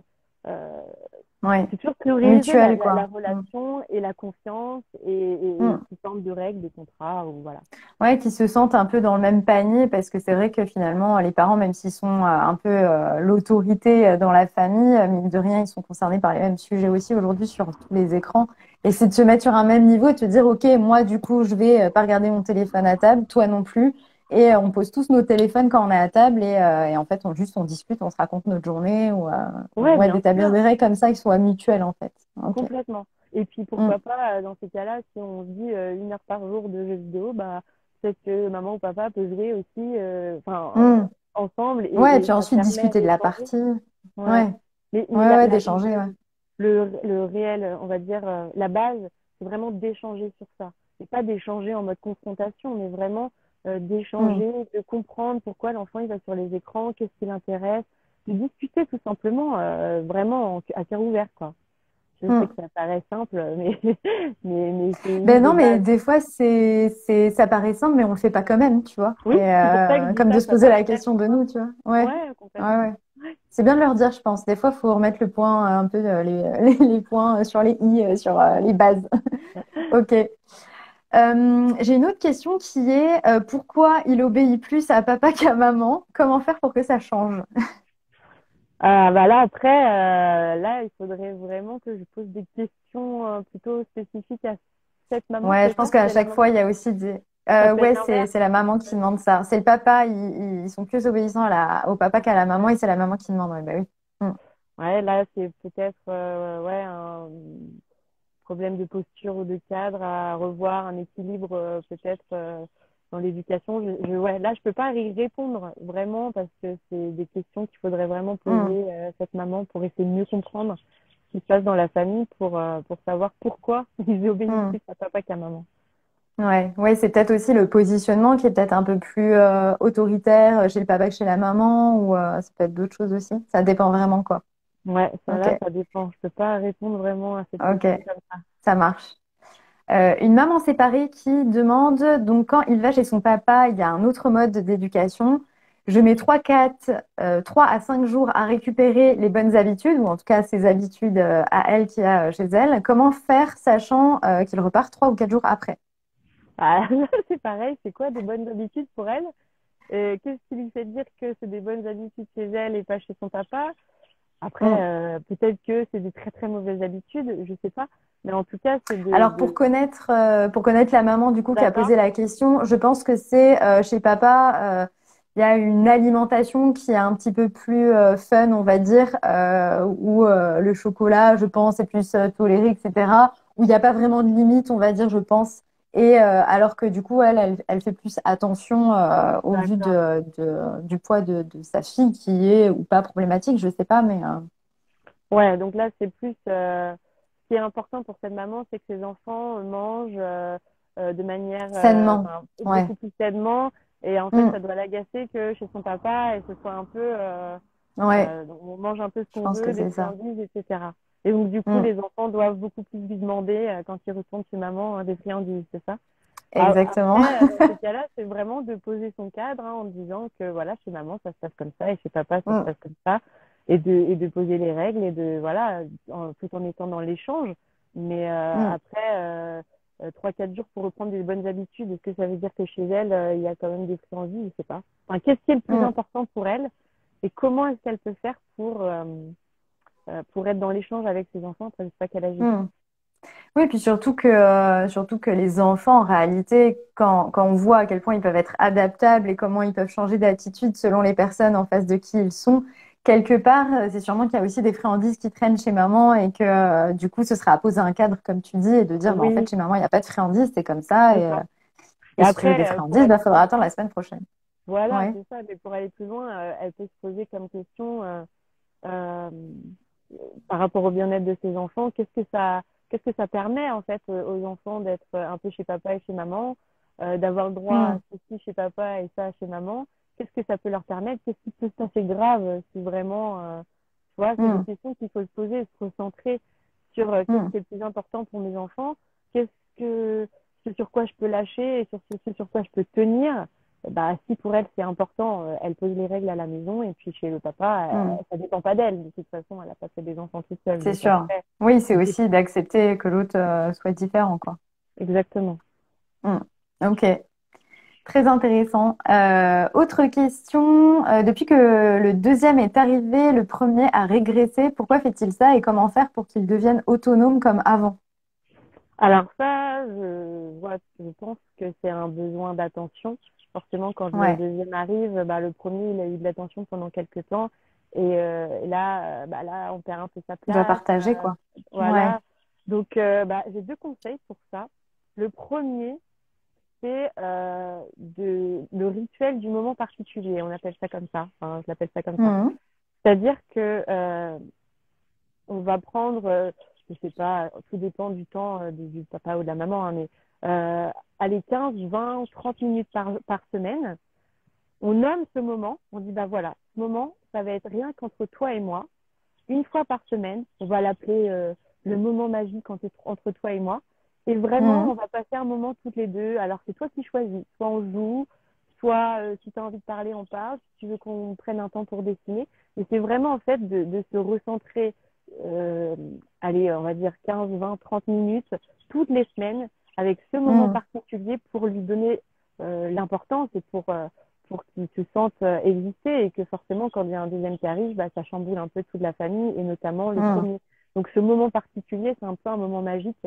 Ouais. c'est toujours prioriser Mutuel la quoi. Mhm. relation et la confiance et Mhm. sous forme de règles, de contrats, ou voilà. Ouais, qui se sentent un peu dans le même panier parce que c'est vrai que finalement, les parents, même s'ils sont un peu l'autorité dans la famille, mine de rien, ils sont concernés par les mêmes sujets aussi aujourd'hui sur tous les écrans. Et c'est de se mettre sur un même niveau et de se dire, OK, moi, du coup, je vais pas regarder mon téléphone à table, toi non plus. Et on pose tous nos téléphones quand on est à table et en fait, on discute, on se raconte notre journée ou Ouais, ouais, bien d'établir sûr, des règles comme ça qui soient mutuelles en fait. OK. complètement. Et puis Mm. pourquoi pas, dans ces cas-là, si on se dit 1 heure par jour de jeux vidéo, bah, peut-être que maman ou papa peut jouer aussi Mm. ensemble Ouais, et et puis ça ensuite permet discuter de la d'échanger. partie. Ouais. Ouais, Mais ouais, ouais, d'échanger, ouais. le réel, on va dire, la base, c'est vraiment d'échanger sur ça. C'est pas d'échanger en mode confrontation, mais vraiment Mm. d'échanger, de comprendre pourquoi l'enfant il va sur les écrans, qu'est-ce qui l'intéresse, de discuter tout simplement, vraiment à cœur ouvert, quoi. Je sais Mm. que ça paraît simple, mais, mais c'est une Ben des non, mais bases. des fois, ça paraît simple, mais on le fait pas quand même, tu vois. Oui, Et c'est pour ça que je dis comme de ça, se ça poser paraît la bête. question de nous, tu vois. Ouais, Ouais, ouais, complètement. ouais. C'est bien de leur dire, je pense. Des fois, il faut remettre le point, un peu les points sur les i, sur les bases. Ok. J'ai une autre question qui est pourquoi il obéit plus à papa qu'à maman? Comment faire pour que ça change? Ah, bah là, après, là, il faudrait vraiment que je pose des questions plutôt spécifiques à cette maman, Ouais, je c'est pense ça? qu'à C'est la chaque maman. fois, il y a aussi des. Ça peut être Ouais, l'inverse. c'est la maman qui demande ça. C'est le papa, ils sont plus obéissants au papa qu'à la maman, et c'est la maman qui demande. Ouais, bah oui. Mm. Ouais, là, c'est peut-être ouais, un problème de posture ou de cadre à revoir, un équilibre peut-être dans l'éducation. Ouais, là, je peux pas y répondre vraiment parce que c'est des questions qu'il faudrait vraiment Mm. poser à cette maman pour essayer de mieux comprendre ce qui se passe dans la famille pour savoir pourquoi ils obéissent Mm. plus à papa qu'à maman. Ouais, ouais, c'est peut-être aussi le positionnement qui est peut-être un peu plus autoritaire chez le papa que chez la maman, ou ça peut être d'autres choses aussi. Ça dépend vraiment, quoi. Ouais, ça Ok, là, ça dépend. Je peux pas répondre vraiment à cette ok, question comme ça. ça marche. Une maman séparée qui demande, donc quand il va chez son papa, il y a un autre mode d'éducation. Je mets 3 à 5 jours à récupérer les bonnes habitudes, ou en tout cas ses habitudes à elle qu'il y a chez elle. Comment faire sachant qu'il repart 3 ou 4 jours après? Ah, là, c'est pareil, c'est quoi des bonnes habitudes pour elle? Qu'est-ce qui lui fait dire que c'est des bonnes habitudes chez elle et pas chez son papa? Après, Hmm. peut-être que c'est des très très mauvaises habitudes, je sais pas. Mais en tout cas, c'est Alors pour connaître la maman du coup qui a D'accord. posé la question, je pense que c'est chez papa, il y a une alimentation qui est un petit peu plus fun, on va dire, où le chocolat, je pense, est plus toléré, etc. Où il n'y a pas vraiment de limite, on va dire, je pense. Et alors que du coup, elle fait plus attention au vu D'accord. du poids de sa fille qui est ou pas problématique, je sais pas, mais Ouais, donc là, c'est plus. Ce qui est important pour cette maman, c'est que ses enfants mangent de manière sainement. enfin, Ouais. beaucoup plus sainement. Et en fait, Mm. ça doit l'agacer que chez son papa, et ce soit un peu. Ouais, Donc on mange un peu ce je qu'on pense que veut, des c'est ça. friandises, etc. Et donc, du coup, Mm. les enfants doivent beaucoup plus lui demander, quand ils retournent chez maman, des friandises, c'est ça? Exactement. Après, dans ces cas-là, c'est vraiment de poser son cadre en disant que voilà, chez maman, ça se passe comme ça et chez papa, ça se Mm, passe comme ça. Et de poser les règles et de, voilà, tout en étant dans l'échange. Mais mm, après, 3, 4 jours pour reprendre des bonnes habitudes, est-ce que ça veut dire que chez elle, il y a quand même des friandises? Je sais pas. Enfin, qu'est-ce qui est le plus mm, important pour elle et comment est-ce qu'elle peut faire pour être dans l'échange avec ses enfants? Après, je sais pas quel âge ils ont. mm. Oui, puis surtout que les enfants, en réalité, quand on voit à quel point ils peuvent être adaptables et comment ils peuvent changer d'attitude selon les personnes en face de qui ils sont, quelque part, c'est sûrement qu'il y a aussi des friandises qui traînent chez maman et que du coup, ce sera à poser un cadre, comme tu dis, et de dire, bah, en fait, Oui, chez maman, il n'y a pas de friandises, c'est comme ça. c'est ça. Et Et si tu veux des après, pour friandises, aller bah, plus faudra attendre loin, la semaine prochaine. voilà, Ouais. c'est ça. Mais pour aller plus loin, elle peut se poser comme question euh, par rapport au bien-être de ses enfants. Qu'est-ce que ça permet en fait aux enfants d'être un peu chez papa et chez maman, d'avoir le droit à Mm, ceci chez papa et ça chez maman. Qu'est-ce que ça peut leur permettre? Qu'est-ce qui peut se passer grave si vraiment, tu vois, c'est des mm, questions qu'il faut se poser, se recentrer sur qu'est-ce mm, qui est le plus important pour mes enfants, qu'est-ce que ce sur quoi je peux lâcher et sur ce sur quoi je peux tenir. Bah, si pour elle c'est important, elle pose les règles à la maison et puis chez le papa, mm. ça dépend pas d'elle. De toute façon, elle a pas fait des enfants toute seule. C'est Donc sûr. après, Oui, c'est c'est- aussi d'accepter que l'autre soit différent, quoi. exactement. Mm. Ok, très intéressant. Autre question, depuis que le deuxième est arrivé, le premier a régressé. Pourquoi fait-il ça et comment faire pour qu'il devienne autonome comme avant? Alors ça, je pense que c'est un besoin d'attention. Forcément, quand le Ouais, deuxième arrive, bah, le premier, il a eu de l'attention pendant quelques temps. Et là, on perd un peu sa il doit place. partager, quoi. Ouais. Voilà. Donc, j'ai deux conseils pour ça. Le premier, c'est le rituel du moment particulier. On appelle ça comme ça. Enfin, je l'appelle ça comme ça. Mhm. C'est-à-dire que on va prendre, je sais pas, tout dépend du temps du papa ou de la maman, hein, mais allez, 15, 20, 30 minutes par semaine. On nomme ce moment, on dit, bah voilà, ce moment, ça va être rien qu'entre toi et moi. Une fois par semaine, on va l'appeler le moment magique entre toi et moi. Et vraiment, on Mhm. va passer un moment toutes les deux. Alors, c'est toi qui choisis. Soit on joue, soit si tu as envie de parler, on parle. Si tu veux qu'on prenne un temps pour dessiner. Et c'est vraiment, en fait, de se recentrer, euh, allez, on va dire 15, 20, 30 minutes toutes les semaines avec ce moment Mhm. particulier pour lui donner l'importance et pour qu'il se sente exister et que forcément, quand il y a un deuxième qui arrive, bah, ça chamboule un peu toute la famille et notamment le Mhm. premier. Donc, ce moment particulier, c'est un peu un moment magique.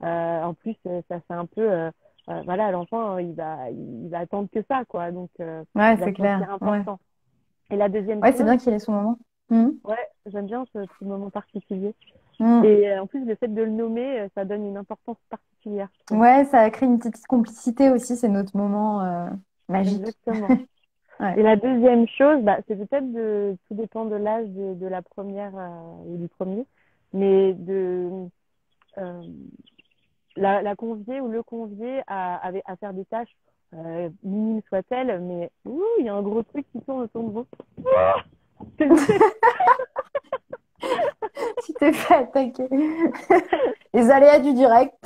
En plus, ça fait un peu, voilà, l'enfant, il va attendre que ça, quoi. Donc, Ouais, il va c'est se sentir clair. Ouais. important. Et la deuxième Ouais, c'est chose, bien qu'il ait son moment. Mhm. ouais, j'aime bien ce moment particulier. Mhm. Et en plus, le fait de le nommer, ça donne une importance particulière, je trouve. Ouais, ça crée une petite complicité aussi, c'est notre moment magique. Exactement. Ouais. Et la deuxième chose, c'est peut-être tout dépend de l'âge de la première ou du premier, mais euh, la convier ou le convier à faire des tâches minimes soient-elles, mais il y a un gros truc qui tourne autour de vous. Tu t'es fait attaquer. Les aléas du direct.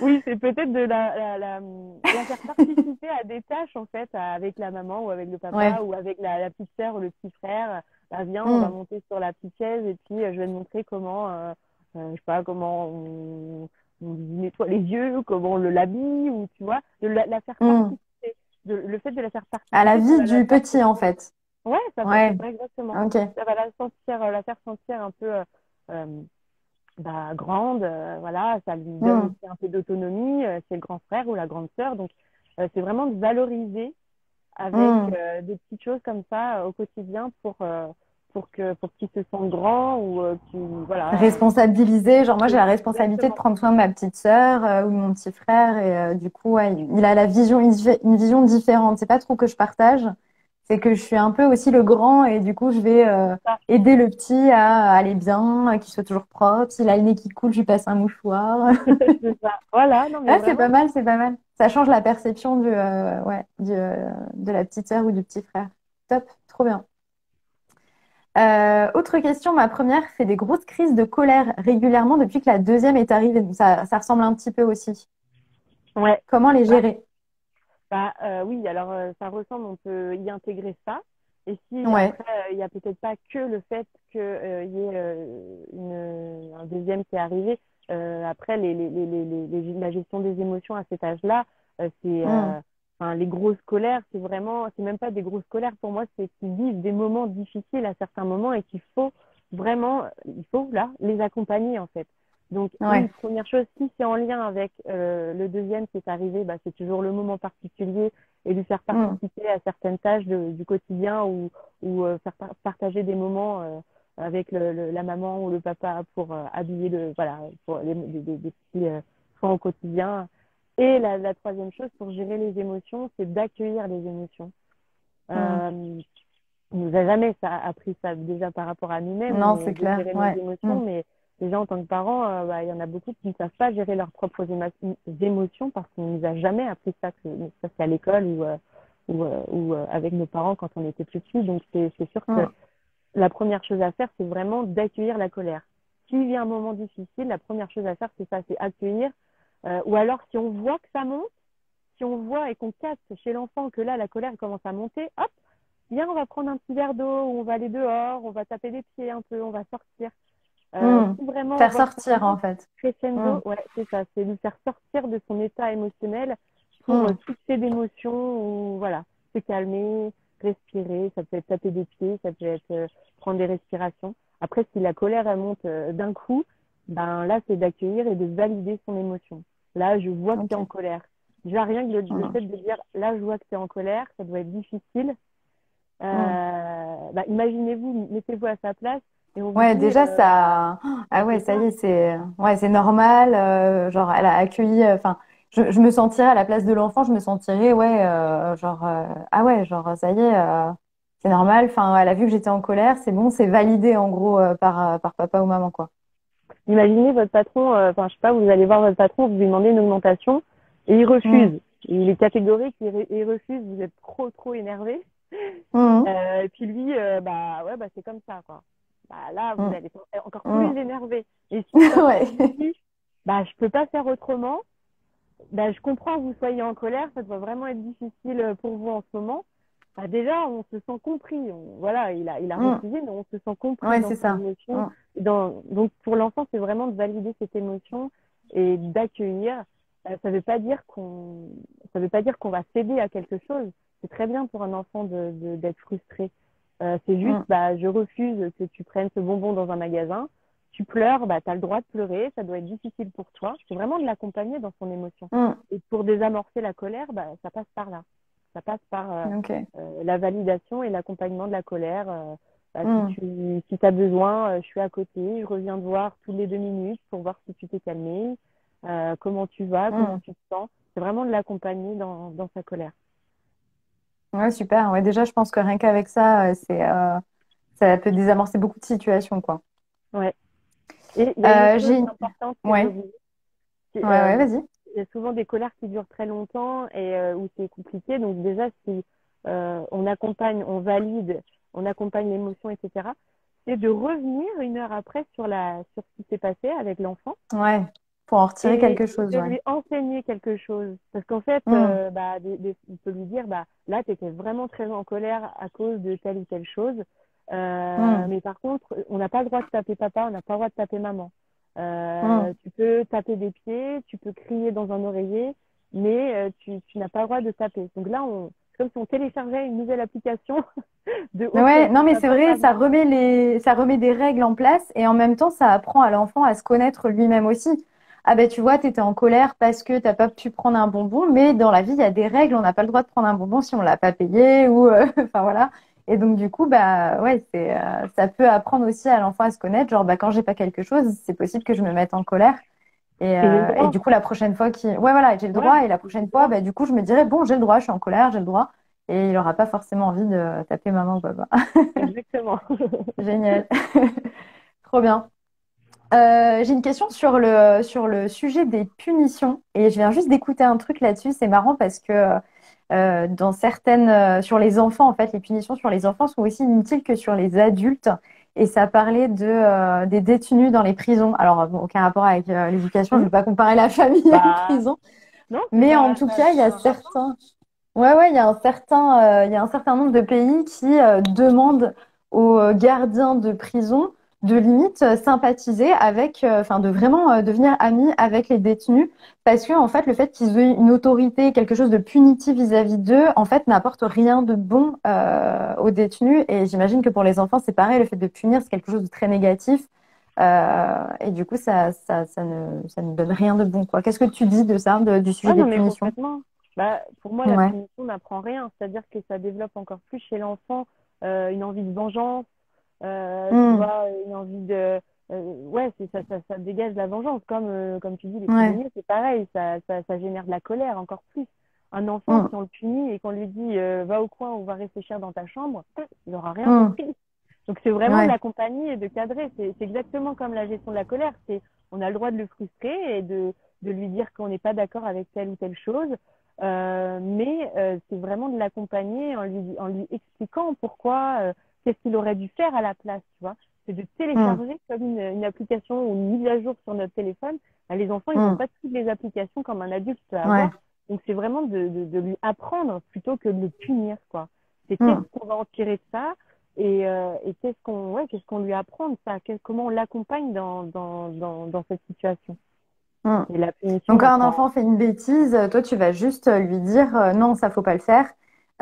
Oui, c'est peut-être de la faire participer à des tâches, en fait, avec la maman ou avec le papa Ouais. ou avec la petite sœur ou le petit frère. Bah, viens, on va Mhm. monter sur la petite chaise et puis je vais te montrer comment, je sais pas, comment on lui nettoie les yeux, comment on le l'habille, ou tu vois, de la faire Mhm. participer. Le fait de la faire À la participer, ça vie va la du faire petit, en aussi. fait. Ouais, c'est Ouais. ça exactement. Ok. Ça va la faire sentir un peu euh, grande, voilà, ça lui donne Mhm. aussi un peu d'autonomie, c'est le grand frère ou la grande sœur, donc c'est vraiment de valoriser avec Mhm. des petites choses comme ça au quotidien pour qu'il se sente grand ou qu'il voilà Responsabiliser. Genre, moi, j'ai la responsabilité de exactement. prendre soin de ma petite sœur ou de mon petit frère. Et du coup, ouais, il a la vision, une vision différente. C'est pas trop que je partage. C'est que je suis un peu aussi le grand et du coup, je vais Ça, aider le petit à aller bien, qu'il soit toujours propre. S'il a le nez qui coule, je lui passe un mouchoir. c'est ça. Voilà, non mais Ah, c'est vraiment. pas mal, c'est pas mal. Ça change la perception de la petite sœur ou du petit frère. Top, trop bien. Autre question, ma première fait des grosses crises de colère régulièrement depuis que la deuxième est arrivée. Donc ça ressemble un petit peu aussi. Ouais. Comment les Bah, gérer? oui, alors ça ressemble, on peut y intégrer ça. Et si Ouais. après, il n'y a peut-être pas que le fait qu'il y ait un deuxième qui est arrivé, après, la gestion des émotions à cet âge-là, c'est, Hmm. enfin, les grosses colères, c'est même pas des grosses colères pour moi, c'est qu'ils vivent des moments difficiles à certains moments et il faut là, les accompagner en fait. Donc oui, Ouais. première chose, si c'est en lien avec le deuxième qui est arrivé, c'est toujours le moment particulier et lui faire Hmm. participer à certaines tâches du quotidien ou partager des moments avec la maman ou le papa pour habiller voilà, pour des petits soins au quotidien. Et la troisième chose pour gérer les émotions, c'est d'accueillir les émotions. Hmm. Euh, on nous a jamais appris ça déjà par rapport à nous-mêmes, Non, c'est mais de clair. gérer nos Ouais. Hmm. émotions. Mais déjà en tant que parents, il y en a beaucoup qui ne savent pas gérer leurs propres émotions parce qu'on nous a jamais appris ça, que ça c'est à l'école ou avec nos parents quand on était plus petits. Donc c'est sûr que Hmm. la première chose à faire, c'est vraiment d'accueillir la colère. S'il y a un moment difficile, la première chose à faire, c'est ça, c'est accueillir. Ou alors, si on voit que ça monte, si on voit et qu'on capte chez l'enfant que là, la colère commence à monter, hop, viens, on va prendre un petit verre d'eau, on va aller dehors, on va taper des pieds un peu, on va sortir. Hmm. Si vraiment on Faire voit que ça sortir, en monte fait. Hmm. crescendo, ouais, c'est ça, c'est lui faire sortir de son état émotionnel pour Hmm. fixer d'émotions ou voilà, se calmer, respirer, ça peut être taper des pieds, ça peut être prendre des respirations. Après, si la colère elle monte d'un coup, ben là, c'est d'accueillir et de valider son émotion. Là, je vois que tu es en Ok. colère. Déjà, rien que le Hmm. fait de dire là, je vois que tu es en colère, ça doit être difficile. Hmm. Imaginez-vous, mettez-vous à sa place. Et on vous Ouais, dit, déjà ça. bah, Ah ouais, c'est ça ça. y est, c'est normal. Genre, elle a accueilli. Enfin, je me sentirais à la place de l'enfant, je me sentirais ouais, ah ouais, genre ça y est, c'est normal. Enfin, elle a vu que j'étais en colère, c'est bon, c'est validé en gros par papa ou maman quoi. Imaginez votre patron, enfin, je sais pas, vous allez voir votre patron, vous lui demandez une augmentation et il Mm. refuse. Il est catégorique, il refuse, vous êtes trop énervé. Mm. Et puis lui, bah ouais, bah c'est comme ça, quoi. Bah là, vous Mm. allez encore plus Mm. énervé. Et si le patron Ouais. vous dit, bah je peux pas faire autrement, bah je comprends que vous soyez en colère, ça doit vraiment être difficile pour vous en ce moment. Bah déjà, on se sent compris. Voilà, il a Mm. refusé, mais on se sent compris Ouais, dans c'est son ça. émotion. Mm. Donc pour l'enfant, c'est vraiment de valider cette émotion et d'accueillir. Ça veut pas dire ça veut pas dire qu'on va céder à quelque chose. C'est très bien pour un enfant d'être frustré. C'est juste, Mm. bah, je refuse que tu prennes ce bonbon dans un magasin. Tu pleures, bah, tu as le droit de pleurer, ça doit être difficile pour toi. C'est vraiment de l'accompagner dans son émotion. Mm. Et pour désamorcer la colère, bah, ça passe par là. Ça passe par Ok. la validation et l'accompagnement de la colère. Bah, Mm. si tu as besoin, je suis à côté, je reviens te voir toutes les 2 minutes pour voir si tu t'es calmé, comment tu vas, comment Mm. tu te sens. C'est vraiment de l'accompagner dans sa colère. Ouais, super. Ouais, déjà, je pense que rien qu'avec ça, ça peut désamorcer beaucoup de situations quoi. Ouais. Et il y a une autre chose J'ai une... importante que j'ai Ouais, oubliée. ouais, vas-y. Il y a souvent des colères qui durent très longtemps et où c'est compliqué. Donc déjà, si on accompagne, on valide, on accompagne l'émotion, etc., c'est de revenir 1 heure après sur ce qui s'est passé avec l'enfant Ouais, pour en retirer et quelque chose, de ouais. lui enseigner quelque chose. Parce qu'en fait, Hmm, bah, on peut lui dire, bah, là, tu étais vraiment très en colère à cause de telle ou telle chose. hmm, Mais par contre, on n'a pas le droit de taper papa, on n'a pas le droit de taper maman. hmm. Tu peux taper des pieds, tu peux crier dans un oreiller, mais tu n'as pas le droit de taper. Donc là, c'est comme si on téléchargeait une nouvelle application de haut Ouais, non, niveau. mais c'est Papa, vrai, maman. ça remet des règles en place et en même temps, ça apprend à l'enfant à se connaître lui-même aussi. Ah ben, tu vois, tu étais en colère parce que t'as pas pu prendre un bonbon, mais dans la vie, il y a des règles, on n'a pas le droit de prendre un bonbon si on l'a pas payé ou, enfin voilà. Et donc, du coup, bah, ouais, ça peut apprendre aussi à l'enfant à se connaître. Genre, bah, quand j'ai pas quelque chose, c'est possible que je me mette en colère. Et j'ai le Et droit. du coup, la prochaine fois ouais, voilà, j'ai le Ouais, droit. Et la j'ai le prochaine fois, droit. bah, du coup, je me dirais, bon, j'ai le droit, je suis en colère, j'ai le droit. Et il n'aura pas forcément envie de taper maman ou papa. Exactement. Génial. Trop bien. J'ai une question sur le sujet des punitions. Et je viens juste d'écouter un truc là-dessus. C'est marrant parce que dans sur les enfants, en fait, les punitions sur les enfants sont aussi inutiles que sur les adultes. Et ça parlait des détenus dans les prisons. Alors, bon, aucun rapport avec l'éducation, je ne Hmm. vais pas comparer la famille à une Bah, prison. non, c'est Mais en pas, tout ça, cas, il y ça a a un rapport. certains. Ouais, ouais, il y a un certain nombre de pays qui demandent aux gardiens de prison de limite sympathiser enfin de vraiment devenir amis avec les détenus, parce que en fait, le fait qu'ils aient une autorité, quelque chose de punitif vis-à-vis d'eux, en fait, n'apporte rien de bon aux détenus. Et j'imagine que pour les enfants, c'est pareil, le fait de punir, c'est quelque chose de très négatif. Et du coup, ça ne donne rien de bon, quoi. Qu'est-ce que tu dis de ça, du sujet Ouais, des non, mais punitions? complètement. Bah, pour moi, la Ouais. punition n'apprend rien. C'est-à-dire que ça développe encore plus chez l'enfant une envie de vengeance, tu Hmm. vois, une envie de... ouais, ça dégage de la vengeance. Comme tu dis, les Ouais. prisonniers, c'est pareil, ça génère de la colère encore plus. Un enfant, Mm, si on le punit et qu'on lui dit va au coin ou va réfléchir dans ta chambre, il n'aura rien mm, compris. Donc c'est vraiment de ouais. l'accompagner et de cadrer. C'est exactement comme la gestion de la colère. On a le droit de le frustrer et de lui dire qu'on n'est pas d'accord avec telle ou telle chose. Mais c'est vraiment de l'accompagner en lui expliquant pourquoi, qu'est-ce qu'il aurait dû faire à la place, tu vois. C'est de Mm, télécharger comme une application ou une mise à jour sur notre téléphone. Les enfants, ils n'ont mm, pas toutes les applications comme un adulte peut avoir. ouais. Donc c'est vraiment de lui apprendre plutôt que de le punir, quoi. C'est qu'est-ce Mm, qu'on va en tirer de ça et qu'est-ce qu'on lui apprend de ça, comment on l'accompagne dans cette situation. mm. Et la punition Donc, quand un n'apprend. enfant fait une bêtise, toi, tu vas juste lui dire non, ça faut pas le faire.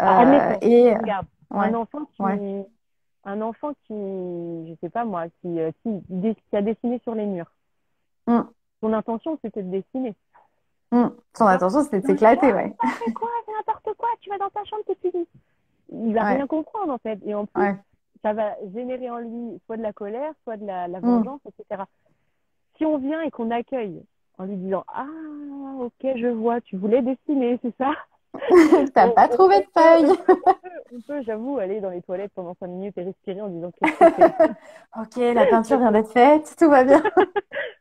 Ah, admettons, Et regarde, ouais, ouais. un enfant qui, je sais pas moi, qui a dessiné sur les murs. Mm, Son intention, c'était de dessiner. mm. Son D'accord? attention, c'était de Donc, toi, s'éclater, ouais. t'as fait quoi? C'est n'importe quoi, tu vas dans ta chambre, t'es fini. Il va Ouais, rien comprendre, en fait. Et en plus, ouais. ça va générer en lui soit de la colère, soit de la Mm. vengeance, etc. Si on vient et qu'on accueille en lui disant, ah, ok, je vois, tu voulais dessiner, c'est ça? T'as pas trouvé de feuille. On peut, j'avoue, aller dans les toilettes pendant 5 minutes et respirer en disant qu'est-ce que c'est. Ok, la peinture vient d'être faite, tout va bien.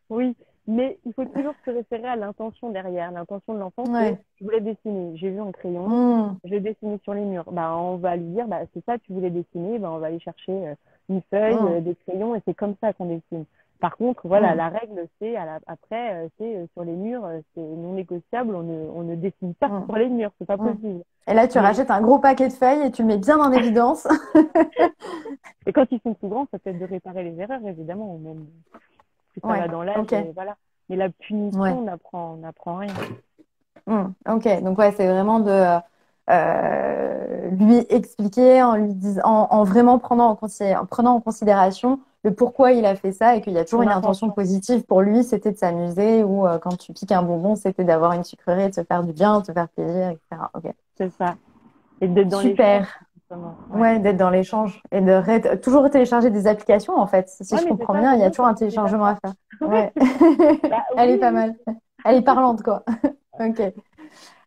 Oui, mais il faut toujours se référer à l'intention derrière. L'intention de l'enfant, c'est Ouais. je voulais dessiner, j'ai vu un crayon, Mm. je vais dessiner sur les murs. Bah, on va lui dire, bah, c'est ça, tu voulais dessiner, bah, on va aller chercher une feuille, Mm. des crayons, et c'est comme ça qu'on dessine. Par contre, voilà, Mm. la règle, c'est après, c'est sur les murs, c'est non négociable, on ne dessine pas Mm. sur les murs, c'est pas Mm. possible. Et là, tu Mais rachètes un gros paquet de feuilles et tu le mets bien en évidence. et quand ils sont plus grands, ça peut être de réparer les erreurs, évidemment, ou même plus ça Ouais, va dans l'âge, ok. et voilà. Mais la Ouais. punition n'apprend rien. Ok, donc ouais, c'est vraiment de lui expliquer en lui disant, en vraiment en prenant en considération le pourquoi il a fait ça et qu'il y a toujours Son une intention intention, positive pour lui, c'était de s'amuser ou quand tu piques un bonbon, c'était d'avoir une sucrerie, de se faire du bien, de se faire plaisir, etc. Ok, c'est ça. Et d'être dans l'échange, super. justement. Ouais. Ouais, d'être dans l'échange et de toujours télécharger des applications en fait. Si Ouais, je mais c'est comprends ça, bien, c'est il y a bien toujours que un tu dises déjà téléchargement ça. à faire. Ouais. Ouais, Bah elle est oui, pas oui. mal. Elle est parlante quoi. Ok.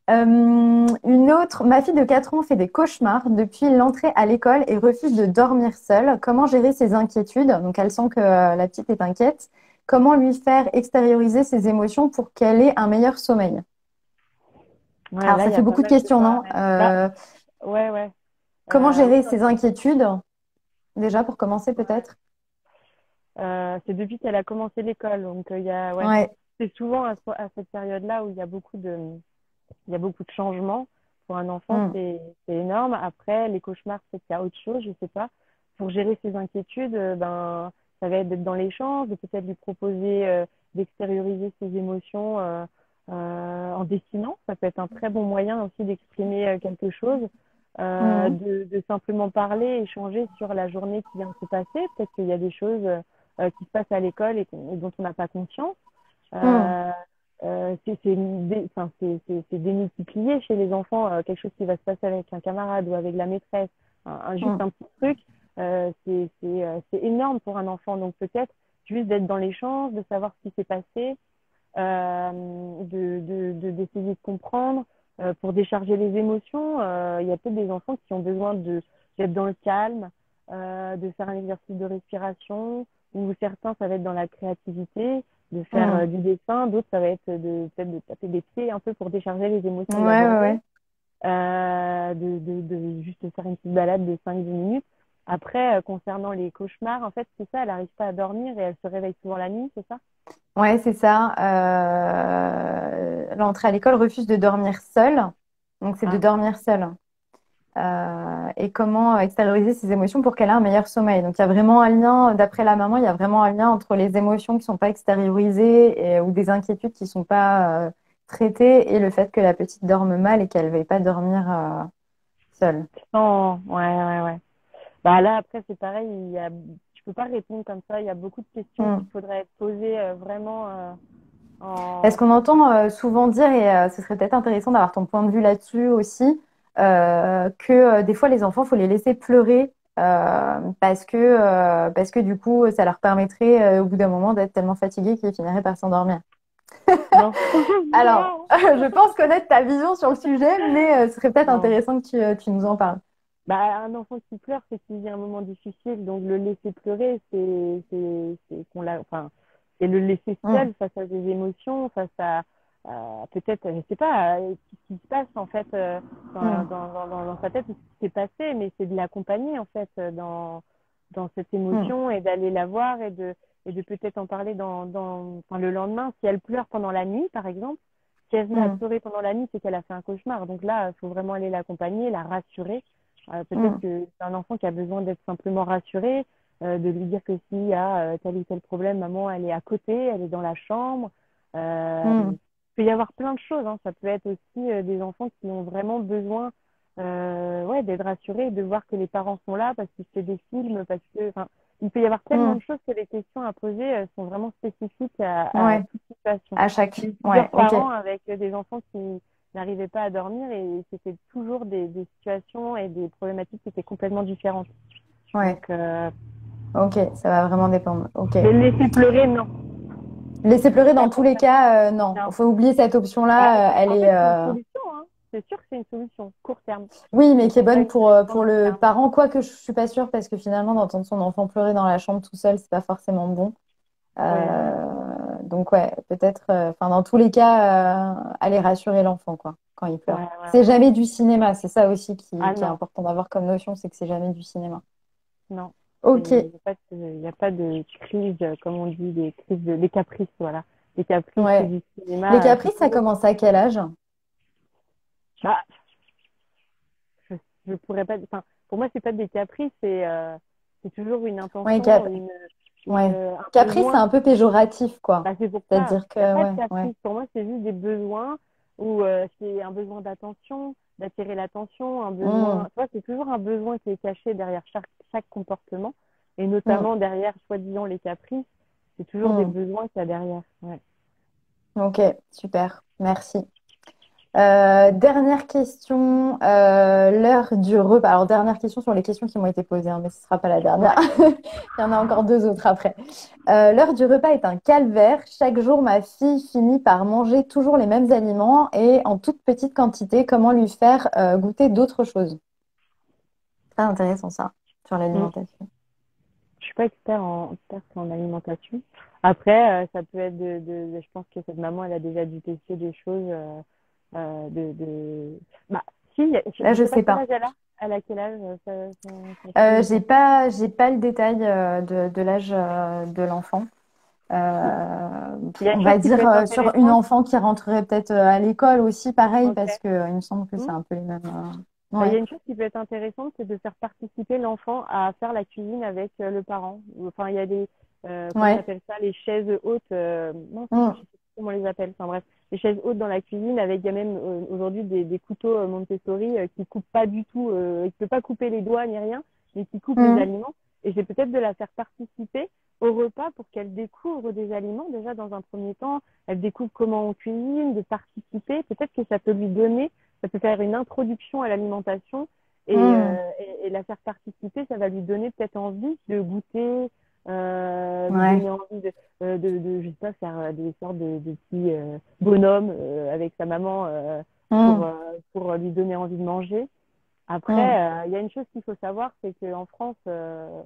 Une autre, ma fille de 4 ans fait des cauchemars depuis l'entrée à l'école et refuse de dormir seule. Comment gérer ses inquiétudes? Donc, elle sent que la petite est inquiète. Comment lui faire extérioriser ses émotions pour qu'elle ait un meilleur sommeil? Ouais, Alors, là, ça il y fait a pas beaucoup de mal de questions, non? paramètres. Bah, ouais, ouais. Comment Oui, gérer ses inquiétudes? Déjà, pour commencer, ouais. peut-être? C'est depuis qu'elle a commencé l'école. Donc, ouais. Ouais. C'est souvent à cette période-là où il y a beaucoup de changements. Pour un enfant, Mm. c'est énorme. Après, les cauchemars, c'est qu'il y a autre chose, je sais pas. Pour gérer ses inquiétudes, ben, ça va être d'être dans l'échange, de peut-être lui proposer d'extérioriser ses émotions en dessinant. Ça peut être un très bon moyen aussi d'exprimer quelque chose. Mm. De simplement parler, échanger sur la journée qui vient de se passer. Peut-être qu'il y a des choses qui se passent à l'école et dont on n'a pas conscience. Mm. Euh, enfin, c'est démultiplié chez les enfants, quelque chose qui va se passer avec un camarade ou avec la maîtresse, juste Mm. un petit truc, c'est énorme pour un enfant. Donc peut-être juste d'être dans l'échange, de savoir ce qui s'est passé, d'essayer de comprendre pour décharger les émotions. Il y a peut-être des enfants qui ont besoin d'être dans le calme, de faire un exercice de respiration, ou certains, ça va être dans la créativité, de faire Mm. du dessin, d'autres, ça va être peut-être de taper des pieds un peu pour décharger les émotions de la Ouais, ouais, journée, ouais. de juste faire une petite balade de 5 10 minutes. Après, concernant les cauchemars, en fait, c'est ça, elle n'arrive pas à dormir et elle se réveille souvent la nuit, c'est ça? Ouais, c'est ça. L'entrée à l'école refuse de dormir seule. Donc, c'est de Ah, dormir seule. Et comment extérioriser ses émotions pour qu'elle ait un meilleur sommeil. Donc, il y a vraiment un lien, d'après la maman, il y a vraiment un lien entre les émotions qui ne sont pas extériorisées ou des inquiétudes qui ne sont pas traitées et le fait que la petite dorme mal et qu'elle ne veuille pas dormir seule. non, ouais, ouais, ouais. Bah là, après, c'est pareil, tu peux pas répondre comme ça. Il y a beaucoup de questions Hmm. qu'il faudrait poser vraiment Parce en. qu'on entend souvent dire, et ce serait peut-être intéressant d'avoir ton point de vue là-dessus aussi, que des fois les enfants, faut les laisser pleurer parce que du coup, ça leur permettrait au bout d'un moment d'être tellement fatigués qu'ils finiraient par s'endormir. Non, Alors, non, je pense connaître ta vision sur le sujet, mais ce serait peut-être non. intéressant que tu nous en parles. Bah, un enfant qui pleure, c'est qu'il vit un moment difficile. Donc, le laisser pleurer, enfin, c'est le laisser Mm, seul face à des émotions, face à, peut-être, je sais pas, ce qui se passe, en fait, mm, dans sa tête, ou ce qui s'est passé, mais c'est de l'accompagner, en fait, dans cette mm, émotion et d'aller la voir et de peut-être en parler enfin, le lendemain. Si elle pleure pendant la nuit, par exemple, si elle se met à mm, pleurer pendant la nuit, c'est qu'elle a fait un cauchemar. Donc là, il faut vraiment aller l'accompagner, la rassurer. Peut-être mm, que c'est un enfant qui a besoin d'être simplement rassuré, de lui dire que s'il y a tel ou tel problème, maman, elle est à côté, elle est dans la chambre. mm, Il peut y avoir plein de choses, hein. Ça peut être aussi des enfants qui ont vraiment besoin ouais, d'être rassurés, de voir que les parents sont là parce qu'ils font des films, parce que, enfin, il peut y avoir tellement mm. de choses que les questions à poser sont vraiment spécifiques à Ouais, toute situation. à chaque. J'ai eu plusieurs Ouais, ok. parents avec des enfants qui n'arrivaient pas à dormir et c'était toujours des situations et des problématiques qui étaient complètement différentes. Ouais. Donc, Ok, ça va vraiment dépendre. Ok. mais laisser pleurer, non. Laisser pleurer Pas dans tous pour les ça. cas, non. Non. Il faut oublier cette Bah, option-là. Elle en est, fait, c'est une solution, hein. C'est sûr que c'est une solution, court terme. oui, mais qui est C'est pas bonne une solution pour long le terme. parent. Quoique je suis pas sûre parce que finalement, d'entendre son enfant pleurer dans la chambre tout seul, c'est pas forcément bon. Ouais, Donc ouais, peut-être. Enfin, dans tous les cas, aller rassurer l'enfant, quoi, quand il ouais, pleure. ouais, C'est ouais. jamais du cinéma. C'est ça aussi Ah qui est non, important d'avoir comme notion, c'est que c'est jamais du cinéma. non. Ok. Il y a pas de crise, comme on dit, des caprices, voilà. Les caprices Ouais. du Les cinéma, c'est caprices, ça toujours. commence à quel âge? Bah, je, je pourrais pas. Enfin, pour moi, c'est pas des caprices, c'est toujours une Ouais, intention, ouais. un Caprice, c'est besoin. un peu péjoratif, quoi. Bah, c'est pour ça. C'est-à-dire Il n'y a que, pas de ouais, ouais. caprice. Pour moi, c'est juste des besoins où c'est un besoin d'attention, d'attirer l'attention, un besoin. Hmm, Tu vois, c'est toujours un besoin qui est caché derrière chaque comportement, et hmm, notamment derrière, soi-disant, les caprices. C'est toujours des hmm. besoins qu'il y a derrière. Ouais. Ok, super. Merci. Dernière question, l'heure du repas. Alors, dernière question sur les questions qui m'ont été posées, hein, mais ce ne sera pas la dernière. Ouais. Il y en a encore deux autres après. L'heure du repas est un calvaire. Chaque jour, ma fille finit par manger toujours les mêmes aliments et en toute petite quantité. Comment lui faire goûter d'autres choses? Très intéressant ça, sur Mm. l'alimentation. Je suis pas experte en alimentation. Après, ça peut être je pense que cette maman, elle a déjà dû tester des choses bah, si, Là, je je sais pas sais quel pas. âge elle a. Elle a quel âge, sa fille ou son J'ai pas le détail de l'âge de l'enfant. fils. Il y a On une chose va qui peut dire être sur une intéressante. enfant qui rentrerait peut-être à l'école aussi, pareil, Ok. parce que il me semble que c'est Hmm. un peu les mêmes. Bah, il y Ouais. a une chose qui peut être intéressante, c'est de faire participer l'enfant à faire la cuisine avec le parent. Enfin, il y a comment ça Ouais. s'appelle ça, les chaises hautes. Non, je Mm, sais plus comment on les appelle. Enfin bref, les chaises hautes dans la cuisine avec, il y a même aujourd'hui des couteaux Montessori qui coupent pas du tout, il peut pas couper les doigts ni rien, mais qui coupent les mm, aliments. Et c'est peut-être de la faire participer au repas pour qu'elle découvre des aliments déjà dans un premier temps. Elle découvre comment on cuisine, de participer. Peut-être que ça peut lui donner, ça peut faire une introduction à l'alimentation mm. et la faire participer, ça va lui donner peut-être envie de goûter, lui Ouais. donner envie je sais pas, faire des sortes de petits bonhommes avec sa maman Mm, pour lui donner envie de manger. mm. Après, il y a une chose qu'il faut savoir, c'est qu'en France, je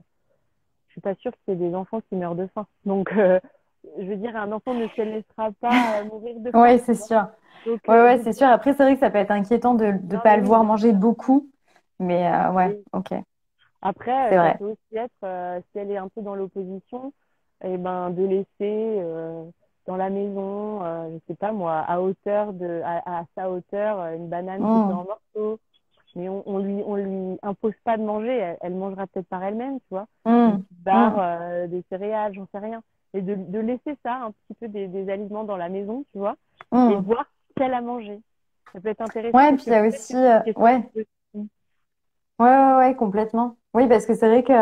suis pas sûre qu'il y ait des enfants qui meurent de faim. Donc, je veux dire, un enfant ne se laissera pas mourir de faim, Ouais, c'est tu vois. sûr. Donc, Ouais, ouais, c'est sûr. Après, c'est vrai que ça peut être inquiétant de ne non, pas mais le oui, voir bien manger sûr. beaucoup. Mais ouais, Oui. ok, Après, c'est ça vrai. peut aussi être, si elle est un peu dans l'opposition, eh ben, de laisser dans la maison, je sais pas moi, à sa hauteur, une banane coupée Mm, en morceaux. Mais on lui impose pas de manger. Elle mangera peut-être par elle-même, tu vois. Une mm, petite barre, mm, des céréales, j'en sais rien. Et de laisser ça, un petit peu des aliments dans la maison, tu vois, et mm. voir ce qu'elle a mangé. Ça peut être intéressant Ouais, parce puis que il y a peut-être que aussi, c'est une question ouais. de... Ouais, ouais, ouais, complètement. Oui, parce que c'est vrai que,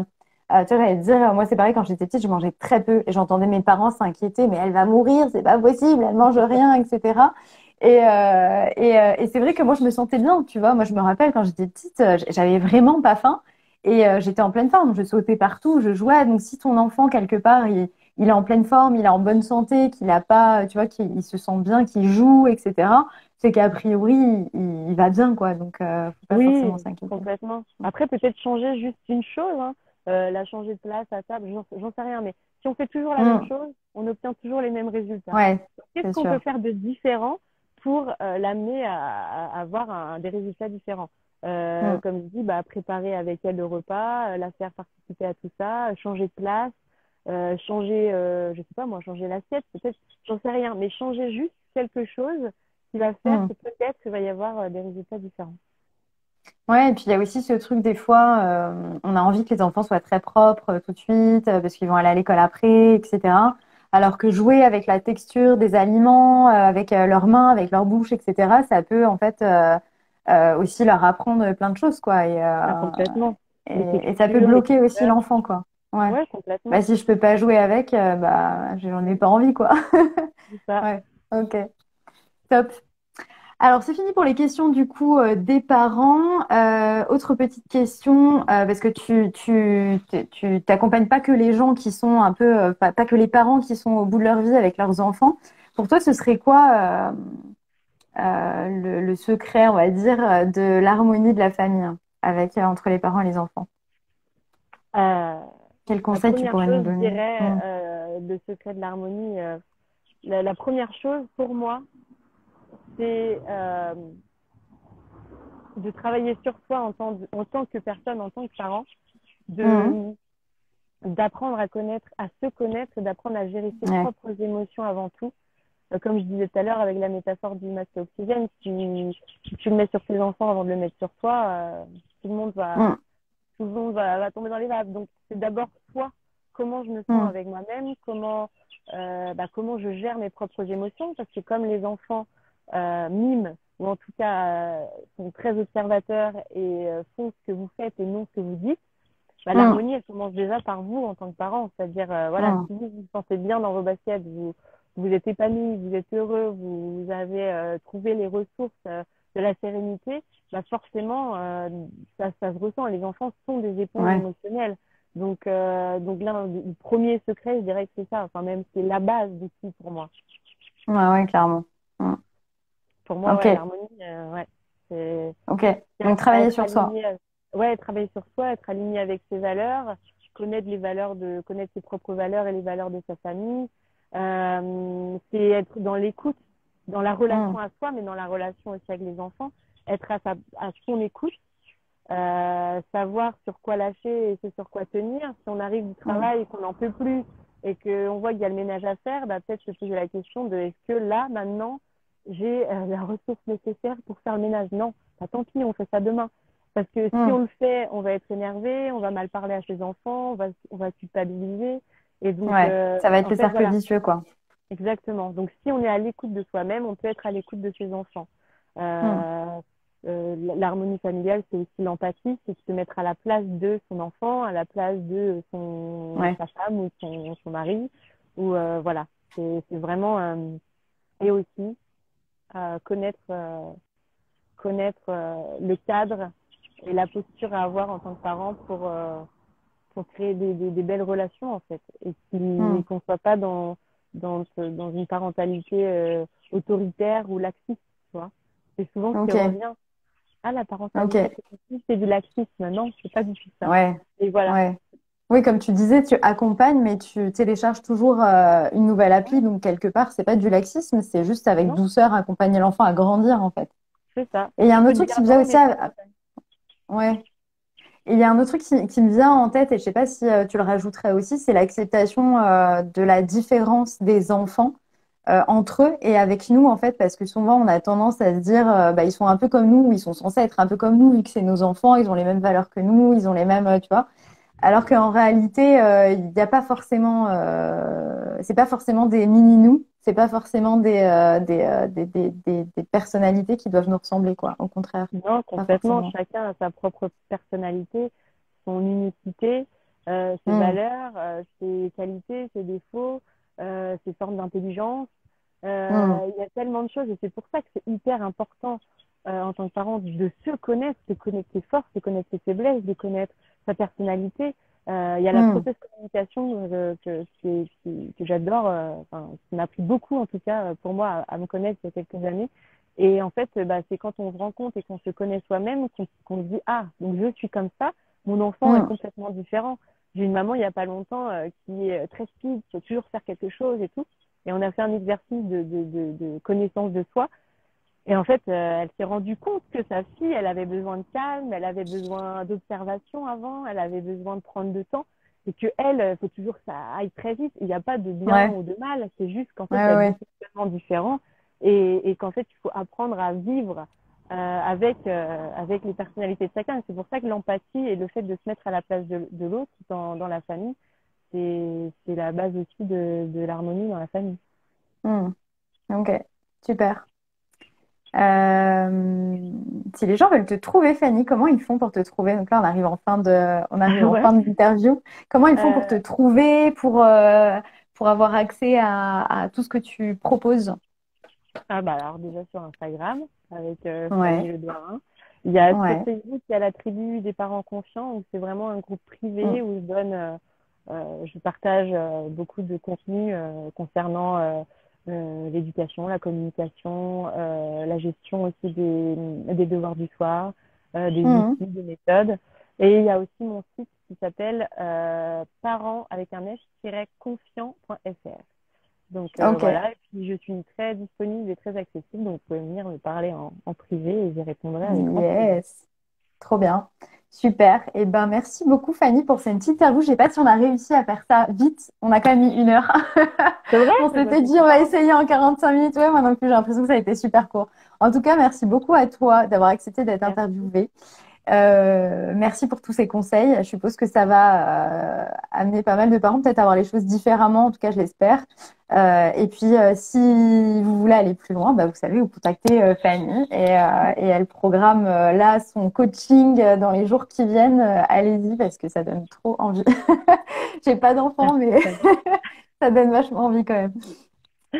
tu vois, j'allais te dire, moi, c'est pareil, quand j'étais petite, je mangeais très peu et j'entendais mes parents s'inquiéter, mais elle va mourir, c'est pas possible, elle mange rien, etc. Et c'est vrai que moi, je me sentais bien, tu vois. Moi, je me rappelle quand j'étais petite, j'avais vraiment pas faim et j'étais en pleine forme. Je sautais partout, je jouais. Donc, si ton enfant, quelque part, il est en pleine forme, il est en bonne santé, qu'il a pas, tu vois, qu'il il se sent bien, qu'il joue, etc., c'est qu'a priori, il va bien, quoi. Donc, faut pas Oui, forcément s'inquiéter. complètement. Après, peut-être changer juste une chose, hein, la changer de place à table, j'en sais rien, mais si on fait toujours la même Hmm. chose, on obtient toujours les mêmes résultats. Ouais, Qu'est-ce c'est qu'on peut sûr. faire de différent pour l'amener à avoir des résultats différents? Hmm. Comme je dis, bah, préparer avec elle le repas, la faire participer à tout ça, changer de place, changer, je sais pas moi, changer l'assiette, peut-être, j'en sais rien, mais changer juste quelque chose qui va faire Hmm. que peut-être il va y avoir des résultats différents. Ouais, et puis il y a aussi ce truc des fois, on a envie que les enfants soient très propres tout de suite parce qu'ils vont aller à l'école après, etc. Alors que jouer avec la texture des aliments, avec leurs mains, avec leur bouche, etc., ça peut en fait aussi leur apprendre plein de choses, quoi. Ah, complètement. Les Et ça peut textures, les bloquer aussi couleurs. l'enfant, quoi. Ouais. Ouais, Bah complètement. si je peux pas jouer avec, bah j'en ai pas envie, quoi. C'est ça. Ouais. Ok. Top. Alors, c'est fini pour les questions du coup des parents. Autre petite question, parce que tu t'accompagnes pas que les gens qui sont un peu, pas que les parents qui sont au bout de leur vie avec leurs enfants. Pour toi, ce serait quoi le secret, on va dire, de l'harmonie de la famille hein, avec, entre les parents et les enfants? Euh, Quel la conseil tu première pourrais nous chose, je donner? dirais, le secret de l'harmonie, la première chose pour moi, c'est de travailler sur soi en tant que personne, en tant que parent, Mhm. de d'apprendre à connaître, à se connaître, d'apprendre à gérer ses Ouais. propres émotions avant tout. Comme je disais tout à l'heure avec la métaphore du masque à oxygène, si tu le mets sur tes enfants avant de le mettre sur toi, tout le monde va, Mhm. tout le monde va tomber dans les vagues. Donc c'est d'abord soi, comment je me sens Mhm. avec moi-même, comment je gère mes propres émotions, parce que comme les enfants miment, ou en tout cas sont très observateurs et font ce que vous faites et non ce que vous dites, Mhm. l'harmonie, elle commence déjà par vous en tant que parent. C'est-à-dire, voilà, Mhm. si vous vous sentez bien dans vos baskets, vous êtes épanoui, vous êtes heureux, vous avez trouvé les ressources de la sérénité, bah forcément, ça se ressent. Les enfants sont des éponges Ouais. émotionnelles. Donc là, le premier secret, je dirais que c'est ça. Enfin, même c'est la base de tout pour moi. Ouais, ouais, clairement. Mhm. Pour moi, Ok, ouais, l'harmonie, ouais, ok. c'est Donc, à travailler être sur soi. aligné, ouais, travailler sur soi, être aligné avec ses valeurs, connaître ses propres valeurs et les valeurs de sa famille. C'est être dans l'écoute, dans la relation Mhm. à soi, mais dans la relation aussi avec les enfants, être à son écoute, savoir sur quoi lâcher et sur quoi tenir. Si on arrive du Mhm. travail et qu'on n'en peut plus et qu'on voit qu'il y a le ménage à faire, bah, peut-être se poser la question de est-ce que là, maintenant, j'ai la ressource nécessaire pour faire le ménage? Non, bah, tant pis, on fait ça demain. Parce que si on Mhm. le fait, on va être énervé, on va mal parler à ses enfants, on va culpabiliser. Et donc, Ouais, ça va être en le fait, cercle voilà, vicieux, quoi. exactement. Donc, si on est à l'écoute de soi-même, on peut être à l'écoute de ses enfants. Mhm. Euh, L'harmonie familiale, c'est aussi l'empathie, c'est de se mettre à la place de son enfant, à la place de Ouais. sa femme ou son mari. Ou voilà, c'est vraiment et aussi connaître le cadre et la posture à avoir en tant que parent pour créer des belles relations en fait et Mhm. qu'on soit pas dans une parentalité autoritaire ou laxiste, tu vois. C'est souvent ce qui Ok, revient. Ah, la parentalité, ok. c'est du laxisme. Non, c'est pas du tout ça. Ouais, Et voilà. ouais. Oui, comme tu disais, tu accompagnes, mais tu télécharges toujours une nouvelle appli. Ouais, Donc, quelque part, c'est pas du laxisme, c'est juste avec non, douceur accompagner l'enfant à grandir, en fait. c'est ça. Et il y a Tu un peux autre lui truc qui dire me vient non, aussi mais pas ouais. Et il y a un autre truc qui me vient en tête, et je sais pas si tu le rajouterais aussi, c'est l'acceptation de la différence des enfants entre eux et avec nous, en fait, parce que souvent, on a tendance à se dire, bah, ils sont un peu comme nous, ils sont censés être un peu comme nous, vu que c'est nos enfants, ils ont les mêmes valeurs que nous, ils ont les mêmes, tu vois. Alors qu'en réalité, il n'y a pas forcément, c'est pas forcément des mini-nous, c'est pas forcément des personnalités qui doivent nous ressembler, quoi. Au contraire, non, pas complètement. forcément. Chacun a sa propre personnalité, son unicité, ses Hmm, valeurs, ses qualités, ses défauts, ses formes d'intelligence. hmm, Il y a tellement de choses et c'est pour ça que c'est hyper important en tant que parent de se connaître, de connaître ses forces, de connaître ses faiblesses, de connaître sa personnalité. Il y a la hmm, process communication que j'adore, enfin, qui m'a pris beaucoup en tout cas pour moi à me connaître il y a quelques années. Et en fait, bah, c'est quand on se rend compte et qu'on se connaît soi-même qu'on se dit, ah, donc je suis comme ça, mon enfant est hmm, complètement différent. J'ai une maman il n'y a pas longtemps qui est très speed, qui veut toujours faire quelque chose et tout. Et on a fait un exercice de connaissance de soi. Et en fait, elle s'est rendue compte que sa fille, elle avait besoin de calme, elle avait besoin d'observation avant, elle avait besoin de prendre de temps. Et que elle, faut toujours que ça aille très vite. Il n'y a pas de bien ouais, ou de mal. C'est juste qu'en fait, ouais, il y a deux ouais. fonctionnements différents et qu'en fait, il faut apprendre à vivre avec les personnalités de chacun. C'est pour ça que l'empathie et le fait de se mettre à la place de l'autre dans la famille, c'est la base aussi de l'harmonie dans la famille. Hmm, ok, super. Si les gens veulent te trouver, Fanny, comment ils font pour te trouver? Donc là, on arrive en Ouais. fin d'interview. Comment ils font pour te Euh, trouver, pour avoir accès à tout ce que tu proposes? Ah bah alors déjà sur Instagram avec Fanny Ouais, Le Douarin. Il y a sur ouais. Facebook, il y a la tribu des parents confiants où c'est vraiment un groupe privé Mm. où je partage beaucoup de contenu concernant l'éducation, la communication, la gestion aussi des devoirs du soir, des outils, Mm. des méthodes. Et il y a aussi mon site qui s'appelle parents avec un s-confiant.fr. Donc Ok. voilà, et puis je suis très disponible et très accessible, donc vous pouvez venir me parler en privé et j'y répondrai avec grand plaisir. Yes. Trop bien. Super. Et ben, merci beaucoup, Fanny, pour cette petite interview. Je sais pas si on a réussi à faire ça vite. On a quand même mis 1 heure. C'est vrai? On Eh ben, s'était c'est dit, on super va essayer intéressant. en 45 minutes. Ouais, moi non plus, j'ai l'impression que ça a été super court. En tout cas, merci beaucoup à toi d'avoir accepté d'être Merci. interviewée. Merci pour tous ces conseils. Je suppose que ça va amener pas mal de parents peut-être à voir les choses différemment. En tout cas, je l'espère. Et puis, si vous voulez aller plus loin, bah, vous savez, vous contactez Fanny et elle programme là son coaching dans les jours qui viennent. Allez-y parce que ça donne trop envie. J'ai pas d'enfant, Merci, mais Fanny. ça donne vachement envie quand même.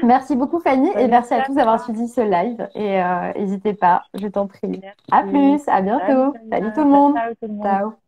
Merci beaucoup Fanny Ben, et merci merci à à tous d'avoir toi. suivi ce live et n'hésitez pas, je t'en prie. À Merci. plus, à Salut, bientôt. Salut tout Sonia. le Ciao, monde. ciao, tout le monde. Ciao.